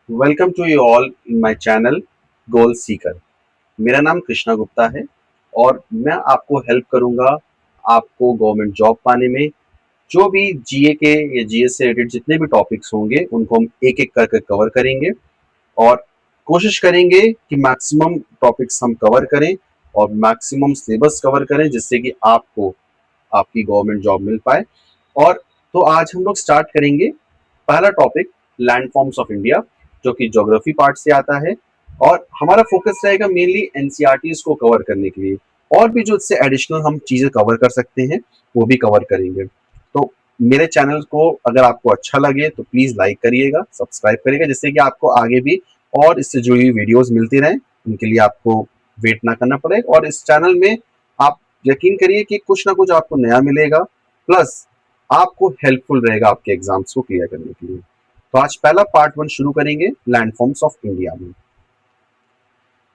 Welcome to you all in my channel goal seeker. मेरा नाम कृष्णा गुप्ता है और मैं आपको हेल्प करूंगा आपको गवर्नमेंट जॉब पाने में। जो भी जीए के या जीएस से रिलेटेड जितने भी टॉपिक्स होंगे उनको हम एक एक करके कवर करेंगे और कोशिश करेंगे कि मैक्सिमम टॉपिक्स हम कवर करें और मैक्सिमम सिलेबस कवर करें जिससे कि आपको आपकी गवर्नमेंट जॉब मिल पाए। और तो आज हम लोग स्टार्ट करेंगे पहला topic land forms of India, जो कि ज्योग्राफी पार्ट से आता है और हमारा फोकस रहेगा मेनली एनसीईआरटीज को कवर करने के लिए। और भी जो इससे एडिशनल हम चीजें कवर कर सकते हैं वो भी कवर करेंगे। तो मेरे चैनल को अगर आपको अच्छा लगे तो प्लीज लाइक करिएगा, सब्सक्राइब करिएगा, जिससे कि आपको आगे भी और इससे जुड़ी हुई वीडियोस मिलती रहें। उनके लिए आपको वेट ना करना पड़े और इस चैनल में आप यकीन करिए कि कुछ ना कुछ आपको नया मिलेगा, प्लस आपको हेल्पफुल रहेगा आपके एग्जाम्स को क्लियर करने के लिए। तो आज पहला पार्ट वन शुरू करेंगे लैंडफॉर्म्स ऑफ इंडिया में।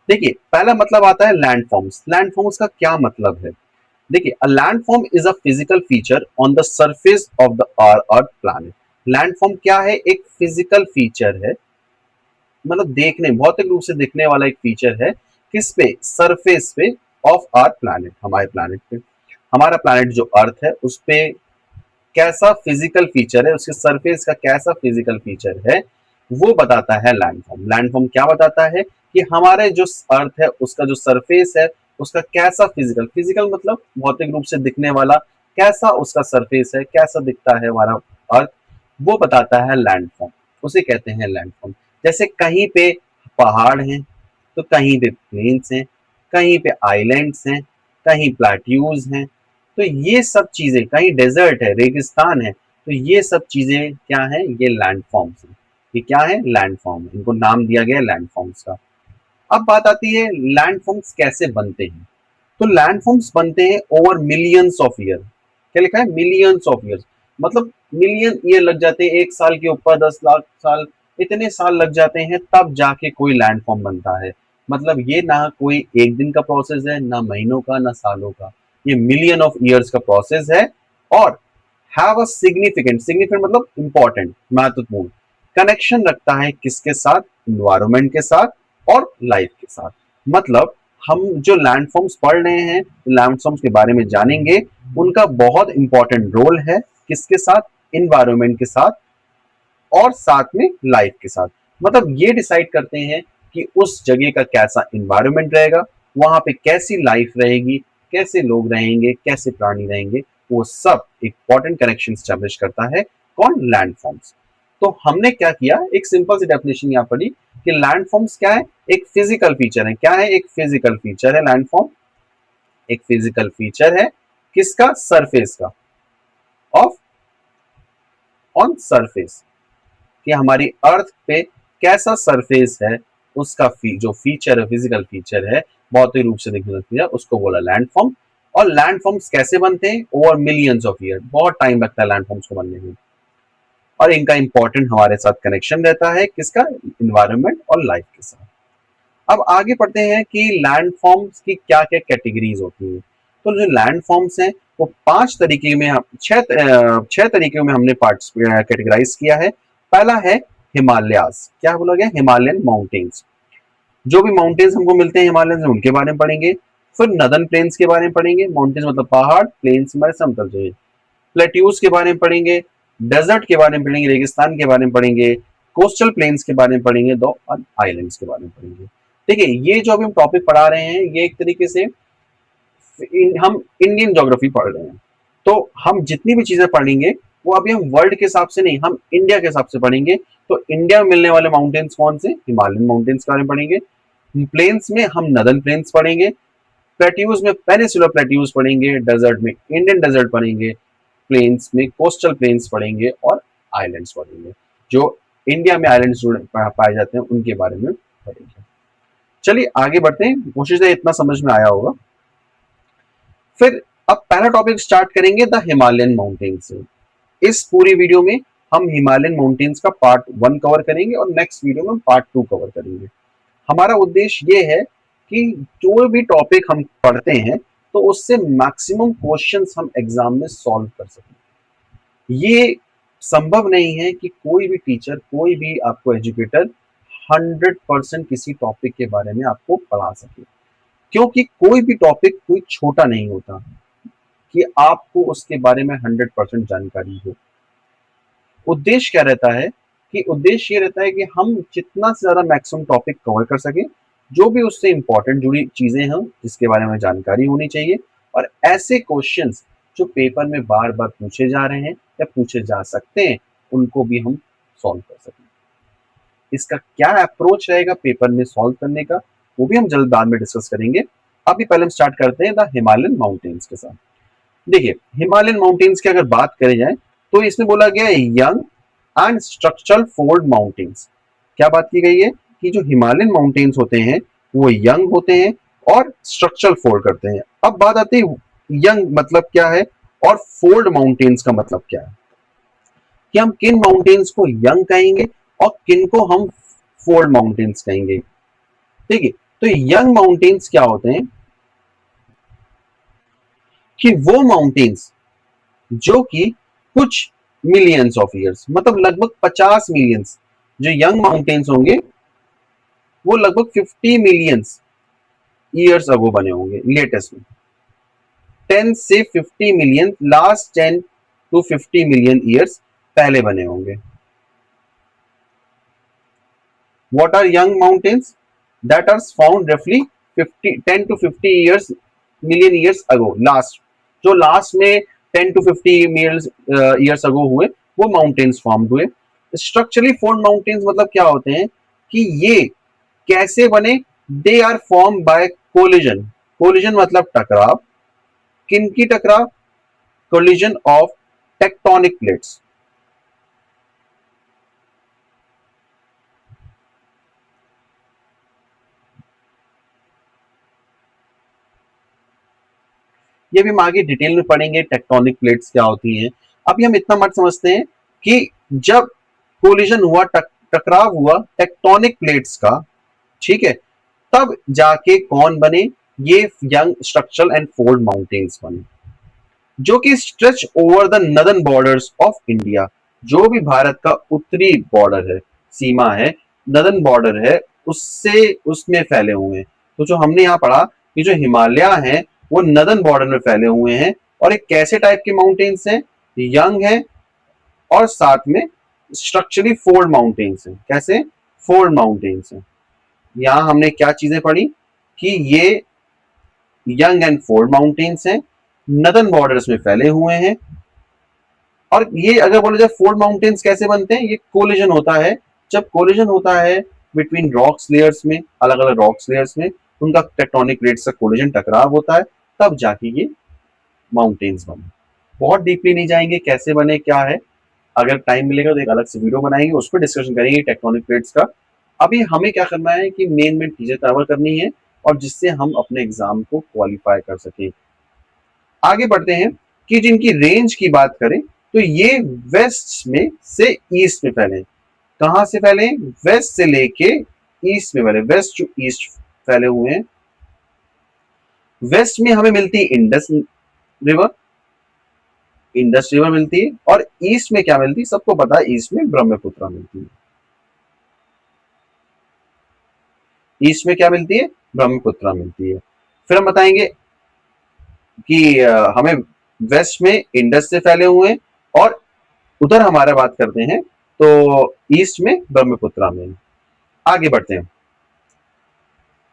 देखिए, पहला मतलब आता है लैंडफॉर्म्स। लैंडफॉर्म्स का क्या मतलब है? देखिए, a landform is a physical feature on the surface of the earth planet. Landform क्या है? एक फिजिकल फीचर है, मतलब देखने भौतिक रूप से दिखने वाला एक फीचर है। किस पे? सरफेस पे ऑफ आवर प्लैनेट, हमारे प्लैनेट पे। हमारा प्लैनेट जो अर्थ है उस पे कैसा फिजिकल फीचर है, उसके सरफेस का कैसा फिजिकल फीचर है, वो बताता है लैंडफॉर्म। लैंडफॉर्म क्या बताता है कि हमारे जो अर्थ है उसका जो सरफेस है उसका कैसा फिजिकल, फिजिकल मतलब भौतिक रूप से दिखने वाला, कैसा उसका सरफेस है, कैसा दिखता है हमारा अर्थ, वो बताता है लैंडफॉर्म। उसे कहते हैं लैंडफॉर्म। जैसे कहीं पे पहाड़ हैं तो कहीं पे प्लेन्स हैं, कहीं पे आइलैंड्स हैं, कहीं प्लेट्यूज हैं। तो ये सब चीजें, कहीं डेजर्ट है, रेगिस्तान है, तो ये सब चीजें क्या है? ये लैंडफॉर्म्स हैं। ये क्या है? लैंडफॉर्म है। इनको नाम दिया गया लैंडफॉर्म्स का। अब बात आती है लैंडफॉर्म्स कैसे बनते हैं। तो लैंडफॉर्म्स बनते हैं ओवर मिलियंस ऑफ ईयर। क्या लिखा है? Millions of years. मतलब मिलियन ईयर लग जाते हैं, एक साल के ऊपर 10 लाख साल, इतने साल लग जाते हैं तब जाके कोई लैंडफॉर्म बनता है। मतलब ये ना कोई एक दिन का प्रोसेस है, ना महीनों का, ना सालों का, ये मिलियन ऑफ ईयर्स का प्रोसेस है। और हैव अ सिग्निफिकेंट, सिग्निफिकेंट मतलब इंपॉर्टेंट, महत्वपूर्ण कनेक्शन रखता है किसके साथ? इन्वायरमेंट के साथ और लाइफ के साथ। मतलब हम जो लैंडफॉर्म्स पढ़ रहे हैं, लैंडफॉर्म्स के बारे में जानेंगे, उनका बहुत इंपॉर्टेंट रोल है किसके साथ? इन्वायरमेंट के साथ और साथ में लाइफ के साथ। मतलब ये डिसाइड करते हैं कि उस जगह का कैसा इन्वायरमेंट रहेगा, वहां पे कैसी लाइफ रहेगी, कैसे लोग रहेंगे, कैसे प्राणी रहेंगे, वो सब इंपॉर्टेंट कनेक्शन स्टैब्लिश करता है कौन? लैंडफॉर्म्स। तो हमने क्या किया, एक सिंपल सी डेफिनेशन यहाँ पढ़ी कि लैंडफॉर्म्स क्या है? एक फिजिकल फीचर है। क्या है? एक फिजिकल फीचर है लैंडफॉर्म। एक फिजिकल फीचर है किसका? सरफेस का, ऑफ, ऑन सरफेस, कि हमारी अर्थ पे कैसा सरफेस है, उसका जो फीचर है, फिजिकल फीचर है, भौतिक रूप से दिखने लगती है, उसको बोला लैंडफॉर्म। और लैंडफॉर्म्स कैसे बनते हैं? ओवर मिलियंस ऑफ ईयर, बहुत टाइम लगता है लैंडफॉर्म्स को बनने में। और इनका इंपॉर्टेंट हमारे साथ कनेक्शन रहता है किसका? इन्वायरमेंट और लाइफ के साथ। अब आगे पढ़ते हैं कि लैंडफॉर्म्स की क्या क्या कैटेगरीज होती हैं। तो जो लैंडफॉर्म्स हैं वो पांच तरीके में, छह तरीके में हमने पार्ट्स कैटेगराइज किया है। पहला है हिमालयास। क्या बोला गया? Himalayan mountains. जो भी माउंटेन्स हमको मिलते हैं हिमालयन से, उनके बारे में पढ़ेंगे। फिर नदर्न प्लेन्स के बारे में पढ़ेंगे। माउंटेन्स मतलब पहाड़, प्लेन्स हमारे समतल जगह। प्लेट्यूज के बारे में पढ़ेंगे। डेजर्ट के बारे में पढ़ेंगे, रेगिस्तान के बारे में पढ़ेंगे। कोस्टल प्लेन्स के बारे में पढ़ेंगे, दो और आइलैंड्स के बारे में पढ़ेंगे। देखिए, ये जो अभी हम टॉपिक पढ़ा रहे हैं ये एक तरीके से हम इंडियन ज्योग्राफी पढ़ रहे हैं। तो हम जितनी भी चीजें पढ़ेंगे वो अभी हम वर्ल्ड के हिसाब से नहीं, हम इंडिया के हिसाब से पढ़ेंगे। तो इंडिया में मिलने वाले माउंटेन्स कौन से? हिमालयन माउंटेन्स के बारे में पढ़ेंगे। प्लेन्स में हम नदर्न प्लेन्स पढ़ेंगे। प्लेट्यूज में पेनिसुलर प्लेट्यूज पढ़ेंगे। डेजर्ट में इंडियन डेजर्ट पढ़ेंगे। प्लेन्स में कोस्टल प्लेन्स पढ़ेंगे और आइलैंड्स पढ़ेंगे। जो इंडिया में आइलैंड्स पाए जाते हैं उनके बारे में पढ़ेंगे। चलिए आगे बढ़ते हैं, कोशिश है इतना समझ में आया होगा। फिर अब पहला टॉपिक स्टार्ट करेंगे द हिमालयन माउंटेन्स से। इस पूरी वीडियो में हम हिमालयन माउंटेन्स का पार्ट वन कवर करेंगे और नेक्स्ट वीडियो में पार्ट टू कवर करेंगे। हमारा उद्देश्य ये है कि जो भी टॉपिक हम पढ़ते हैं तो उससे मैक्सिमम क्वेश्चंस हम एग्जाम में सॉल्व कर सकें। ये संभव नहीं है कि कोई भी टीचर, कोई भी आपको एजुकेटर 100% किसी टॉपिक के बारे में आपको पढ़ा सके, क्योंकि कोई भी टॉपिक कोई छोटा नहीं होता कि आपको उसके बारे में 100% जानकारी हो। उद्देश्य क्या रहता है कि उद्देश्य ये रहता है कि हम जितना से ज्यादा मैक्सिमम टॉपिक कवर कर सके, जो भी उससे इंपॉर्टेंट जुड़ी चीजें हैं जिसके बारे में जानकारी होनी चाहिए, और ऐसे क्वेश्चंस जो पेपर में बार बार पूछे जा रहे हैं या पूछे जा सकते हैं, उनको भी हम सॉल्व कर सकें। इसका क्या अप्रोच रहेगा पेपर में सॉल्व करने का, वो भी हम जल्द बाद में डिस्कस करेंगे। अभी पहले हम स्टार्ट करते हैं द हिमालयन माउंटेन्स के साथ। देखिए, हिमालयन माउंटेन्स की अगर बात करी जाए तो इसमें बोला गया है young and structural fold mountains. क्या बात की गई है कि जो हिमालयन माउंटेन्स होते हैं वो यंग होते हैं और स्ट्रक्चरल फोल्ड करते हैं। अब बात आती है यंग मतलब क्या है और फोल्ड माउंटेन्स का मतलब क्या है, कि हम किन माउंटेन्स को यंग कहेंगे और किन को हम फोल्ड माउंटेन्स कहेंगे। ठीक है, तो यंग माउंटेन्स क्या होते हैं कि वो माउंटेन्स जो कि कुछ मिलियंस ऑफ ईयर्स, मतलब लगभग 50 मिलियंस, जो यंग माउंटेन्स होंगे वो लगभग 50 मिलियंस ईयर्स अगो बने होंगे, लेटेस्ट में 10 से 50 million, last 10 to 50 million years पहले बने होंगे। What are young mountains that are found roughly 10 to 50 years million years ago? Last जो लास्ट में 10 to 50 years ago हुए वो माउंटेन्स फॉर्म हुए। स्ट्रक्चरली फॉर्म्ड माउंटेन्स मतलब क्या होते हैं कि ये कैसे बने? They are form by collision. Collision मतलब टकराव। किनकी टकराव? Collision of tectonic plates. ये भी हम आगे डिटेल में पढ़ेंगे टेक्टोनिक प्लेट्स क्या होती हैं। अभी हम इतना मत समझते हैं कि जब कोलिजन हुआ, टकराव हुआ टेक्टोनिक प्लेट्स का, ठीक है, तब जाके कौन बने? ये young structural and fold mountains बने, जो कि stretch over the northern borders of India. जो भी भारत का उत्तरी बॉर्डर है, सीमा है, नदर्न बॉर्डर है, उससे उसमें फैले हुए हैं। तो जो हमने यहाँ पढ़ा कि जो हिमालय हैं वो नदर्न बॉर्डर में फैले हुए हैं, और एक कैसे टाइप के माउंटेन्स हैं? यंग है और साथ में स्ट्रक्चरली फोल्ड माउंटेन्स हैं। कैसे? फोल्ड माउंटेन्स हैं। यहाँ हमने क्या चीजें पढ़ी कि ये यंग एंड फोल्ड माउंटेन्स हैं, नदर्न बॉर्डर्स में फैले हुए हैं। और ये अगर बोला जाए फोल्ड माउंटेन्स कैसे बनते हैं, ये कोलिजन होता है। जब कोलिजन होता है बिटवीन रॉक्स लेयर्स में, अलग अलग रॉक्स लेयर्स में, उनका टेक्टोनिक प्लेट्स का कोलिजन टकराव होता है, तब जाके ये माउंटेन्स बने। बहुत डीपली नहीं जाएंगे कैसे बने क्या है, अगर टाइम मिलेगा तो एक अलग से वीडियो बनाएंगे, उस पर डिस्कशन करेंगे टेक्टोनिक प्लेट्स का। अभी हमें क्या करना है कि मेन मेन चीजें कवर करनी है और जिससे हम अपने एग्जाम को क्वालिफाई कर सकें। आगे बढ़ते हैं कि जिनकी रेंज की बात करें तो ये वेस्ट में से ईस्ट में फैले। कहां से फैले? वेस्ट से लेके ईस्ट में फैले, वेस्ट टू ईस्ट फैले हुए हैं। वेस्ट में हमें मिलती है इंडस रिवर, इंडस रिवर मिलती है, और ईस्ट में क्या मिलती है? सबको पता है, ईस्ट में ब्रह्मपुत्र मिलती है। ईस्ट में क्या मिलती है? ब्रह्मपुत्र मिलती है। फिर हम बताएंगे कि हमें वेस्ट में इंडस से फैले हुए हैं, और उधर हमारा बात करते हैं तो ईस्ट में ब्रह्मपुत्र में। आगे बढ़ते हैं।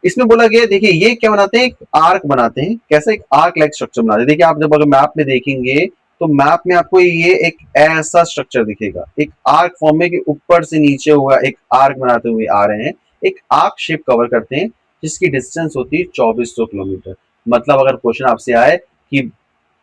इसमें बोला गया, देखिए ये क्या बनाते हैं? एक आर्क बनाते हैं। कैसा? एक आर्क लाइक स्ट्रक्चर बनाते हैं। देखिए आप जब अगर मैप में देखेंगे तो मैप में आपको ये एक ऐसा स्ट्रक्चर दिखेगा, एक आर्क फॉर्म में, कि ऊपर से नीचे हुआ एक आर्क बनाते हुए आ रहे हैं। एक आर्क शेप कवर करते हैं जिसकी डिस्टेंस होती है 2400 किलोमीटर। मतलब अगर क्वेश्चन आपसे आए कि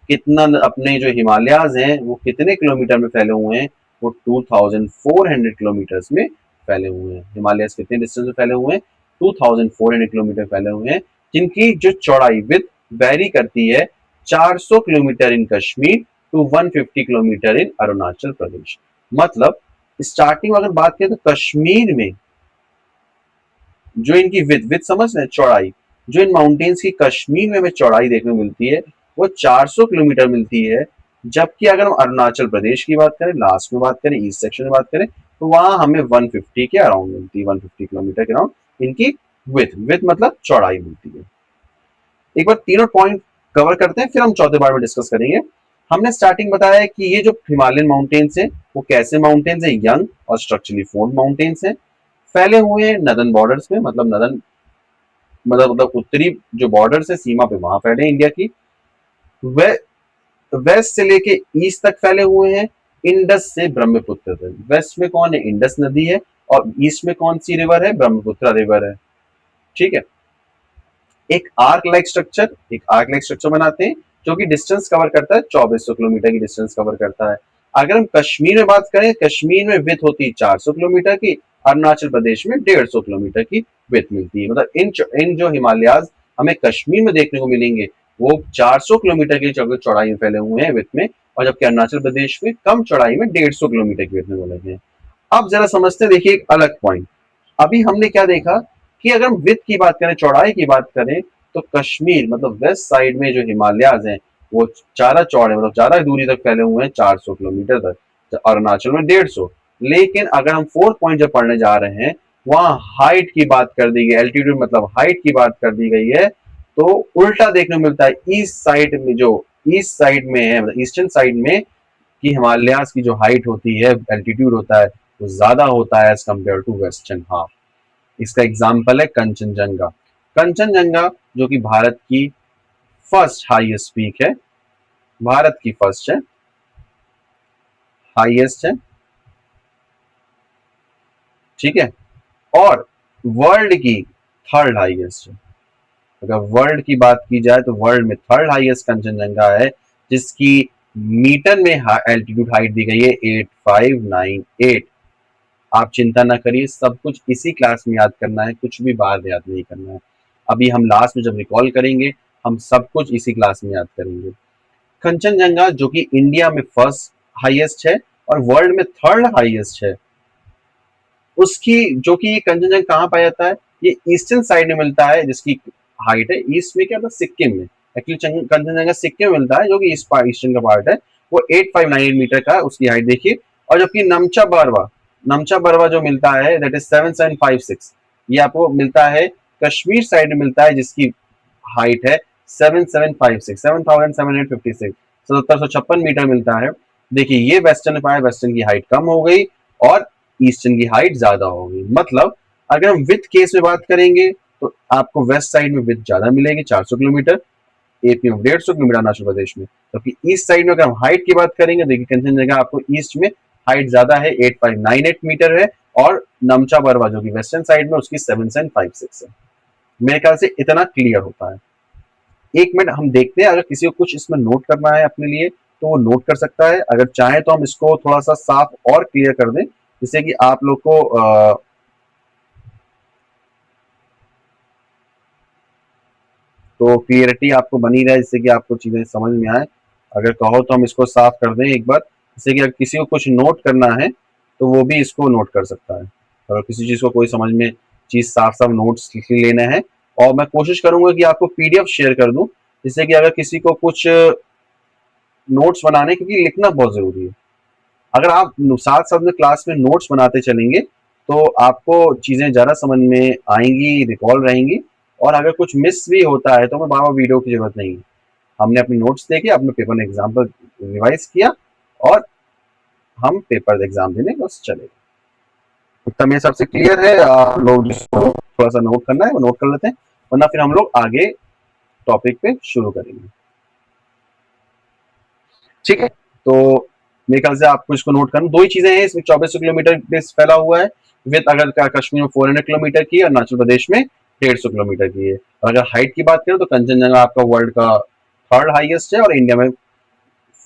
कितना अपने जो हिमालयाज हैं वो कितने किलोमीटर में फैले हुए हैं, वो 2400 किलोमीटर्स में फैले हुए हैं। हिमालयस कितने डिस्टेंस में फैले हुए हैं? 2400 किलोमीटर फैले हुए हैं, जिनकी जो चौड़ाई विथ वेरी करती है 400 kilometre in Kashmir to 150 kilometre in Arunachal Pradesh. मतलब स्टार्टिंग अगर बात करें तो कश्मीर में जो इनकी विथ समझ रहे हैं, चौड़ाई, जो इन माउंटेन्स की कश्मीर में हमें चौड़ाई देखने को मिलती है वो 400 किलोमीटर मिलती है। जबकि अगर हम अरुणाचल प्रदेश की बात करें, लास्ट में बात करें, ईस्ट सेक्शन में बात करें, तो वहां हमें 150 के अराउंड मिलती है, 150 किलोमीटर के अराउंड इनकी विथ मतलब चौड़ाई मिलती है। एक बार तीनों पॉइंट कवर करते हैं, फिर हम चौथे बार में डिस्कस करेंगे। हमने स्टार्टिंग बताया है कि ये जो हिमालयन माउंटेन्स हैं वो कैसे माउंटेन्स हैं, यंग और स्ट्रक्चरली फॉर्म्ड माउंटेन्स हैं, फैले हुए हैं नदन बॉर्डर्स में, मतलब नदन मतलब उत्तरी जो बॉर्डर्स है सीमा पे वहां फैले इंडिया की। वे वेस्ट से लेके ईस्ट तक फैले हुए हैं, इंडस से ब्रह्मपुत्र तक। वेस्ट में कौन है, इंडस नदी है, और ईस्ट में कौन सी रिवर है, ब्रह्मपुत्र रिवर है। ठीक है। एक आर्क लाइक स्ट्रक्चर बनाते हैं जो कि डिस्टेंस कवर करता है, 2400 किलोमीटर की डिस्टेंस कवर करता है। अगर हम कश्मीर में बात करें, कश्मीर में विथ होती है 400 किलोमीटर की, अरुणाचल प्रदेश में 150 किलोमीटर की विथ मिलती है। मतलब इन जो हिमालयाज हमें कश्मीर में देखने को मिलेंगे वो 400 किलोमीटर की चौड़ाई में फैले हुए हैं विथ में, और जबकि अरुणाचल प्रदेश में कम चौड़ाई में 150 किलोमीटर की विथ में फैले हैं। अब जरा समझते हैं, देखिए एक अलग पॉइंट। अभी हमने क्या देखा कि अगर हम विड्थ की बात करें, चौड़ाई की बात करें, तो कश्मीर मतलब वेस्ट साइड में जो हिमालयाज हैं वो ज्यादा चौड़े, मतलब ज्यादा दूरी तक फैले हुए हैं, 400 किलोमीटर तक, तो अरुणाचल में 150। लेकिन अगर हम फोर्थ पॉइंट जब पढ़ने जा रहे हैं, वहां हाइट की बात कर दी गई, एल्टीट्यूड मतलब हाइट की बात कर दी गई है, तो उल्टा देखने को मिलता है। ईस्ट साइड में जो ईस्ट साइड में है, मतलब ईस्टर्न साइड में कि हिमालयाज की जो हाइट होती है, एल्टीट्यूड होता है, वो ज्यादा होता है as compare to western half. इसका एग्जाम्पल है कंचनजंगा। कंचनजंगा जो कि भारत की फर्स्ट हाईएस्ट पीक है, भारत की फर्स्ट है, हाईएस्ट है, ठीक है, और वर्ल्ड की थर्ड हाईएस्ट है। अगर वर्ल्ड की बात की जाए तो वर्ल्ड में थर्ड हाईएस्ट कंचनजंगा है, जिसकी मीटर में एल्टीट्यूड हाइट दी गई है 8598। आप चिंता ना करिए, सब कुछ इसी क्लास में याद करना है, कुछ भी बाहर याद नहीं करना है। अभी हम लास्ट में जब रिकॉल करेंगे हम सब कुछ इसी क्लास में याद करेंगे। कंचनजंगा जो कि इंडिया में फर्स्ट हाईएस्ट है और वर्ल्ड में थर्ड हाईएस्ट है, उसकी जो कि कंचनजंगा कहाँ पाया जाता है, ये ईस्टर्न साइड में मिलता है, जिसकी हाइट है ईस्ट में, क्या था, सिक्किम में। एक्चुअली कंचनजंगा सिक्किम में मिलता है, जो कि ईस्टर्न का पार्ट है, वो 8598 मीटर का है उसकी हाइट, देखिए। और जबकि नमचा बरवा जो मिलता है दैट इज 7756, ये आपको मिलता है कश्मीर साइड में मिलता है, जिसकी हाइट है 7756, 7756, 7756 मीटर मिलता है। देखिए ये वेस्टर्न पाया, वेस्टर्न की हाइट कम हो गई और ईस्टर्न की हाइट ज्यादा हो गई। मतलब अगर हम विथ केस में बात करेंगे तो आपको वेस्ट साइड में विथ ज्यादा मिलेगी, 400 किलोमीटर, एपी में 150 किलोमीटर, अरुणाचल प्रदेश में। जबकि ईस्ट साइड में अगर हम हाइट की बात करेंगे, देखिए कंचनजंगा आपको ईस्ट में हाइट ज्यादा है, 8598 मीटर है, और नमचा बरवा जो कि वेस्टर्न साइड में उसकी 7756 है। मेरे ख्याल से इतना क्लियर होता है। एक मिनट हम देखते हैं, अगर किसी को कुछ इसमें नोट करना है अपने लिए तो वो नोट कर सकता है, अगर चाहे तो हम इसको थोड़ा सा साफ और क्लियर कर दें, जिससे कि आप लोग को तो क्लियरिटी आपको बनी रहे, जिससे कि आपको चीजें समझ में आए। अगर कहो तो हम इसको साफ कर दें एक बार, जिससे कि अगर किसी को कुछ नोट करना है तो वो भी इसको नोट कर सकता है। अगर किसी चीज को कोई समझ में चीज साफ साफ नोट्स लिख लेना है, और मैं कोशिश करूंगा कि आपको पीडीएफ शेयर कर दूं, जिससे कि अगर किसी को कुछ नोट्स बनाने, क्योंकि लिखना बहुत जरूरी है। अगर आप साथ साथ में क्लास में नोट्स बनाते चलेंगे तो आपको चीजें ज्यादा समझ में आएंगी, रिकॉल रहेंगी। और अगर कुछ मिस भी होता है तो हमें बार बार वीडियो की जरूरत नहीं है, हमने अपनी नोट्स देखे, अपने पेपर में एग्जाम्पल रिवाइज किया, और हम पेपर एग्जाम देने बस चले। इतना मेरे हिसाब से क्लियर है। आप लोग जिसको थोड़ा सा नोट करना है वो नोट कर लेते हैं, वरना फिर हम लोग आगे टॉपिक पे शुरू करेंगे। ठीक है, तो मेरे ख्याल से आपको इसको नोट करना, दो ही चीजें हैं इसमें, 2400 किलोमीटर बेस फैला हुआ है विद, अगर कश्मीर में 400 किलोमीटर की, अरुणाचल प्रदेश में 150 किलोमीटर की है। और अगर हाइट की बात करें तो कंचनजंगा आपका वर्ल्ड का थर्ड हाईएस्ट है और इंडिया में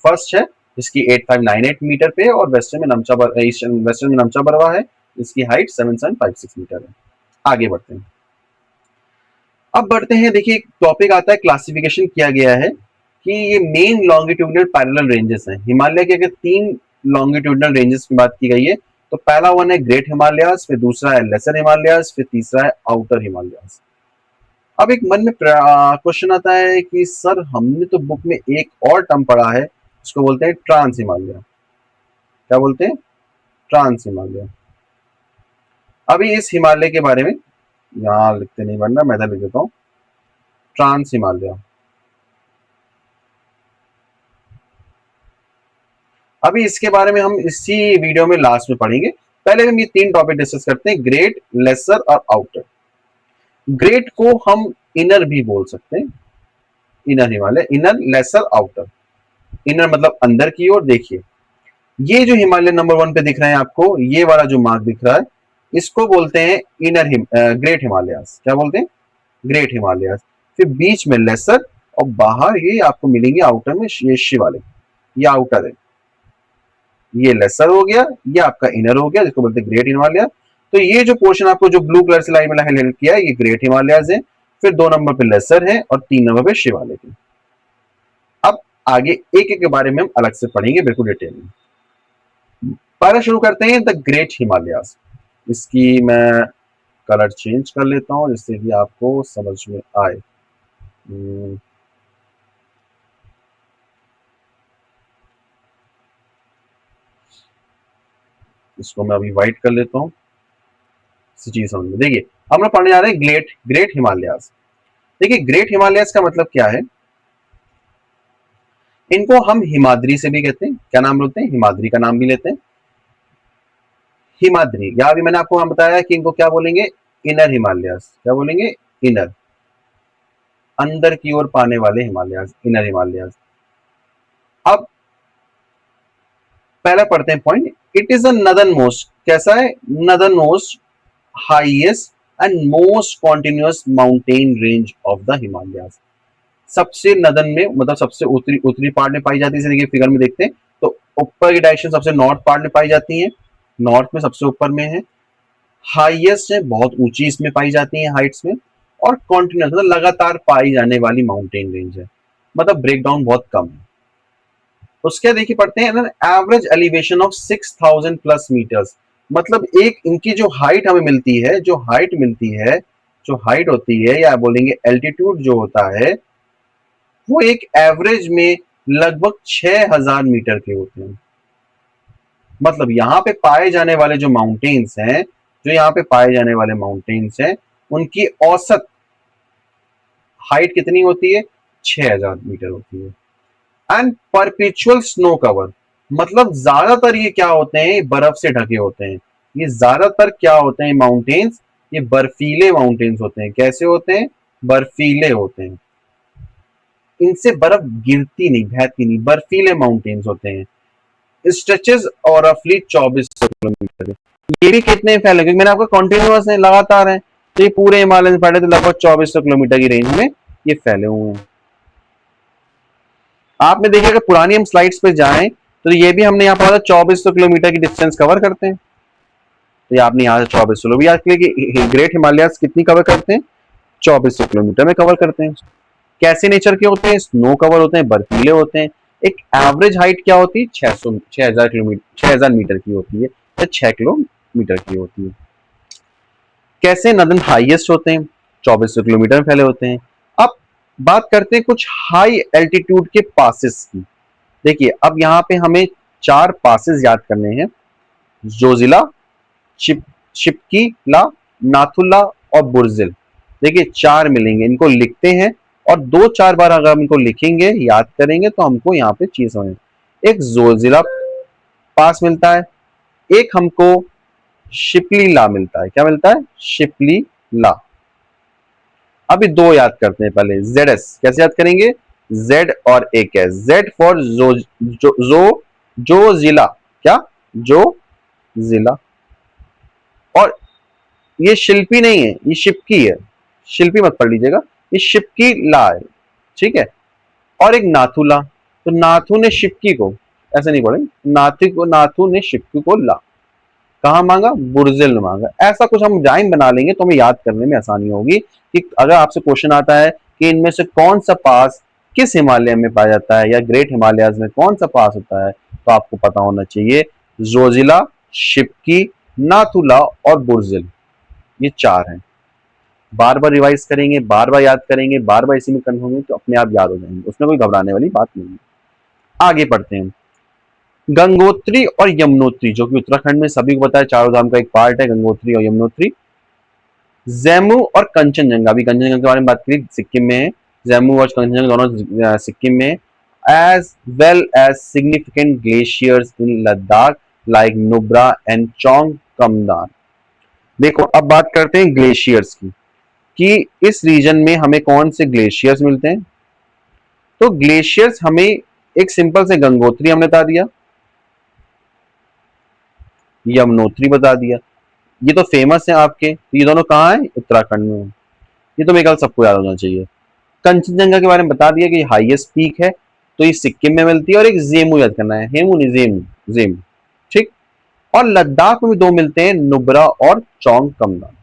फर्स्ट है, जिसकी 8598 मीटर पे, और वेस्टर्न में नमचा बरवा है, जिसकी हाइट 7756 मीटर है। आगे बढ़ते हैं। अब बढ़ते हैं, देखिए एक टॉपिक आता है, क्लासिफिकेशन किया गया है कि ये मेन लॉन्गिट्यूडनल पैरेलल रेंजेस हैं हिमालय के। अगर तीन लॉन्गिट्यूडनल रेंजेस की बात की गई है तो पहला वन है ग्रेट हिमालयाज, फिर दूसरा है लेसर हिमालयाज, फिर तीसरा है आउटर हिमालयाज। अब एक मन में क्वेश्चन आता है कि सर हमने तो बुक में एक और टर्म पढ़ा है, उसको बोलते हैं ट्रांस हिमालय। क्या बोलते हैं? ट्रांस हिमालय। अभी इस हिमालय के बारे में, यहाँ लिखते नहीं वरना मैं इधर लिख देता हूँ, ट्रांस हिमालय। अभी इसके बारे में हम इसी वीडियो में लास्ट में पढ़ेंगे। पहले हम ये 3 टॉपिक डिस्कस करते हैं, ग्रेट, लेसर और आउटर। ग्रेट को हम इनर भी बोल सकते हैं, inner Himalaya, inner, lesser, outer. Inner मतलब अंदर की ओर। देखिए ये जो हिमालय नंबर 1 पे दिख रहा है आपको, ये वाला जो मार्क दिख रहा है, इसको बोलते हैं ग्रेट हिमालयास। क्या बोलते हैं? ग्रेट हिमालयास। फिर बीच में लेसर और बाहर ये आपको मिलेंगे आउटर में ये शिवालिक, ये आउटर है। ये लेसर हो गया, ये आपका इनर हो गया जिसको बोलते हैं ग्रेट हिमालय। तो ये जो पोर्शन आपको जो ब्लू कलर से लाइन में हाइलाइट किया है, ये ग्रेट हिमालयाज है। फिर 2 नंबर पे लेसर है और 3 नंबर पे शिवालिक है। अब आगे एक एक के बारे में हम अलग से पढ़ेंगे बिल्कुल डिटेल में। पहले शुरू करते हैं द ग्रेट हिमालयाज। इसकी मैं कलर चेंज कर लेता हूं जिससे कि आपको समझ में आए। इसको मैं अभी व्हाइट कर लेता हूं, चीज समझ में। देखिए हम लोग पढ़ने जा रहे हैं ग्रेट हिमालयाज। देखिए ग्रेट हिमालयाज का मतलब क्या है? इनको हम हिमाद्री से भी कहते हैं। क्या नाम लेते हैं? हिमाद्री का नाम भी लेते हैं, हिमाद्री। या अभी मैंने आपको वहां बताया कि इनको क्या बोलेंगे? इनर हिमालयाज। क्या बोलेंगे? इनर, अंदर की ओर पाने वाले हिमालयाज, इनर हिमालयाज। अब पहला पढ़ते हैं point. It is a northern most, कैसा है? Northern most, highest and most continuous mountain range of the Himalayas. सबसे नदन में मतलब सबसे उत्तरी उत्तरी पार्ट में पाई जाती है। देखिए फिगर में देखते हैं तो ऊपर की डायरेक्शन सबसे नॉर्थ पार्ट में पाई जाती है, नॉर्थ में सबसे ऊपर में है। हाईएस्ट है, बहुत ऊंची इसमें पाई जाती है हाइट्स में। और कॉन्टिन्यूस मतलब लगातार पाई जाने वाली माउंटेन रेंज है, मतलब ब्रेकडाउन बहुत कम है। उसके देखिए पढ़ते हैं average elevation of 6000 plus metres. मतलब एक इनकी जो हाइट हमें मिलती है, जो हाइट मिलती है, जो हाइट होती है या बोलेंगे एल्टीट्यूड जो होता है, वो एक एवरेज में लगभग 6000 मीटर के होते हैं। मतलब यहाँ पे पाए जाने वाले जो माउंटेन्स हैं, जो यहाँ पे पाए जाने वाले माउंटेन्स हैं, उनकी औसत हाइट कितनी होती है? 6000 मीटर होती है। एंड परपेचुअल स्नो कवर, मतलब ज्यादातर ये क्या होते हैं? बर्फ से ढके होते हैं। ये ज्यादातर क्या होते हैं माउंटेन्स? ये बर्फीले माउंटेन्स होते हैं। कैसे होते हैं? बर्फीले होते हैं। इनसे बर्फ गिरती नहीं, बहती नहीं, बर्फीले माउंटेन्स होते हैं। स्ट्रेचेस और रफली 2400 किलोमीटर। ये भी कितने फैले? क्योंकि मैंने आपको कंटिन्यूअस है, लगातार है, तो ये पूरे हिमालय में फैले तो लगभग 2400 किलोमीटर की रेंज में ये फैले हुए हैं। आपने देखा अगर पुरानी हम स्लाइड्स पे जाएं तो ये भी हमने यहाँ पर 2400 किलोमीटर की डिस्टेंस कवर करते हैं। तो ये आपने यहाँ से 2400 भी याद किया कि ग्रेट हिमालयाज कितनी कवर करते हैं? 2400 किलोमीटर में कवर करते हैं। कैसे नेचर के होते हैं? स्नो कवर होते हैं, बर्फीले होते हैं। एक एवरेज हाइट क्या होती है? 6000 किलोमीटर, 6000 मीटर की होती है या 6 किलोमीटर की होती है। कैसे? नदन हाईएस्ट होते हैं, 2400 किलोमीटर में फैले होते हैं। अब बात करते हैं कुछ हाई एल्टीट्यूड के पासेस की। देखिए अब यहाँ पे हमें 4 पासेस याद करने हैं, जोजिला, शिपकी ला, नाथुला और बुर्जिल। देखिए 4 मिलेंगे, इनको लिखते हैं और 2-4 बार अगर हम इनको लिखेंगे, याद करेंगे तो हमको यहाँ पे चीज समझ। एक जोजिला पास मिलता है, एक हमको शिपली ला मिलता है। क्या मिलता है? शिपली ला। अभी 2 याद करते हैं पहले, जेड एस। कैसे याद करेंगे? जेड और एक एस। जेड फॉर जो जिला। क्या? जो जिला। और ये शिल्पी नहीं है, ये शिपकी है। शिल्पी मत पढ़ लीजिएगा, ये शिपकी ला है, ठीक है। और एक नाथुला, तो नाथु ने शिपकी को, ऐसे नहीं पढ़े, नाथु ने शिपकी को ला कहा मांगा? बुर्जिल ने मांगा। ऐसा कुछ हम डाइम बना लेंगे तो हमें याद करने में आसानी होगी कि अगर आपसे क्वेश्चन आता है कि इनमें से कौन सा पास किस हिमालय में पाया जाता है या ग्रेट हिमालयाज में कौन सा पास होता है, तो आपको पता होना चाहिए जोजिला, शिपकी, नाथुला और बुर्जिल, ये 4 हैं। बार बार रिवाइज करेंगे, बार बार याद करेंगे, बार बार इसी में कन्फर्म होंगे तो अपने आप याद हो जाएंगे, उसमें कोई घबराने वाली बात नहीं है। आगे पढ़ते हैं। गंगोत्री और यमुनोत्री, जो कि उत्तराखंड में सभी को पता है, चारों धाम का एक पार्ट है गंगोत्री और यमुनोत्री। जैमू और कंचनजंगा, अभी कंचनजंगा के बारे में बात करी, सिक्किम में है। जैमू और कंचनजंगा दोनों सिक्किम में, as well as significant glaciers in Ladakh like Nubra and Chong Kumdan. देखो अब बात करते हैं ग्लेशियर्स की, कि इस रीजन में हमें कौन से ग्लेशियर्स मिलते हैं। तो ग्लेशियर्स हमें एक सिंपल से गंगोत्री हमने बता दिया, यमुनोत्री बता दिया, ये तो फेमस है आपके, तो ये दोनों कहाँ है, उत्तराखंड में है। ये तो मेरे ख्याल सबको याद होना चाहिए। कंचनजंगा के बारे में बता दिया कि हाईएस्ट पीक है, तो ये सिक्किम में मिलती है। और एक जेमू याद करना है, हेमू नहीं जेमू, जेमू, ठीक। और लद्दाख में भी दो मिलते हैं, नुब्रा और चोंग कमदान,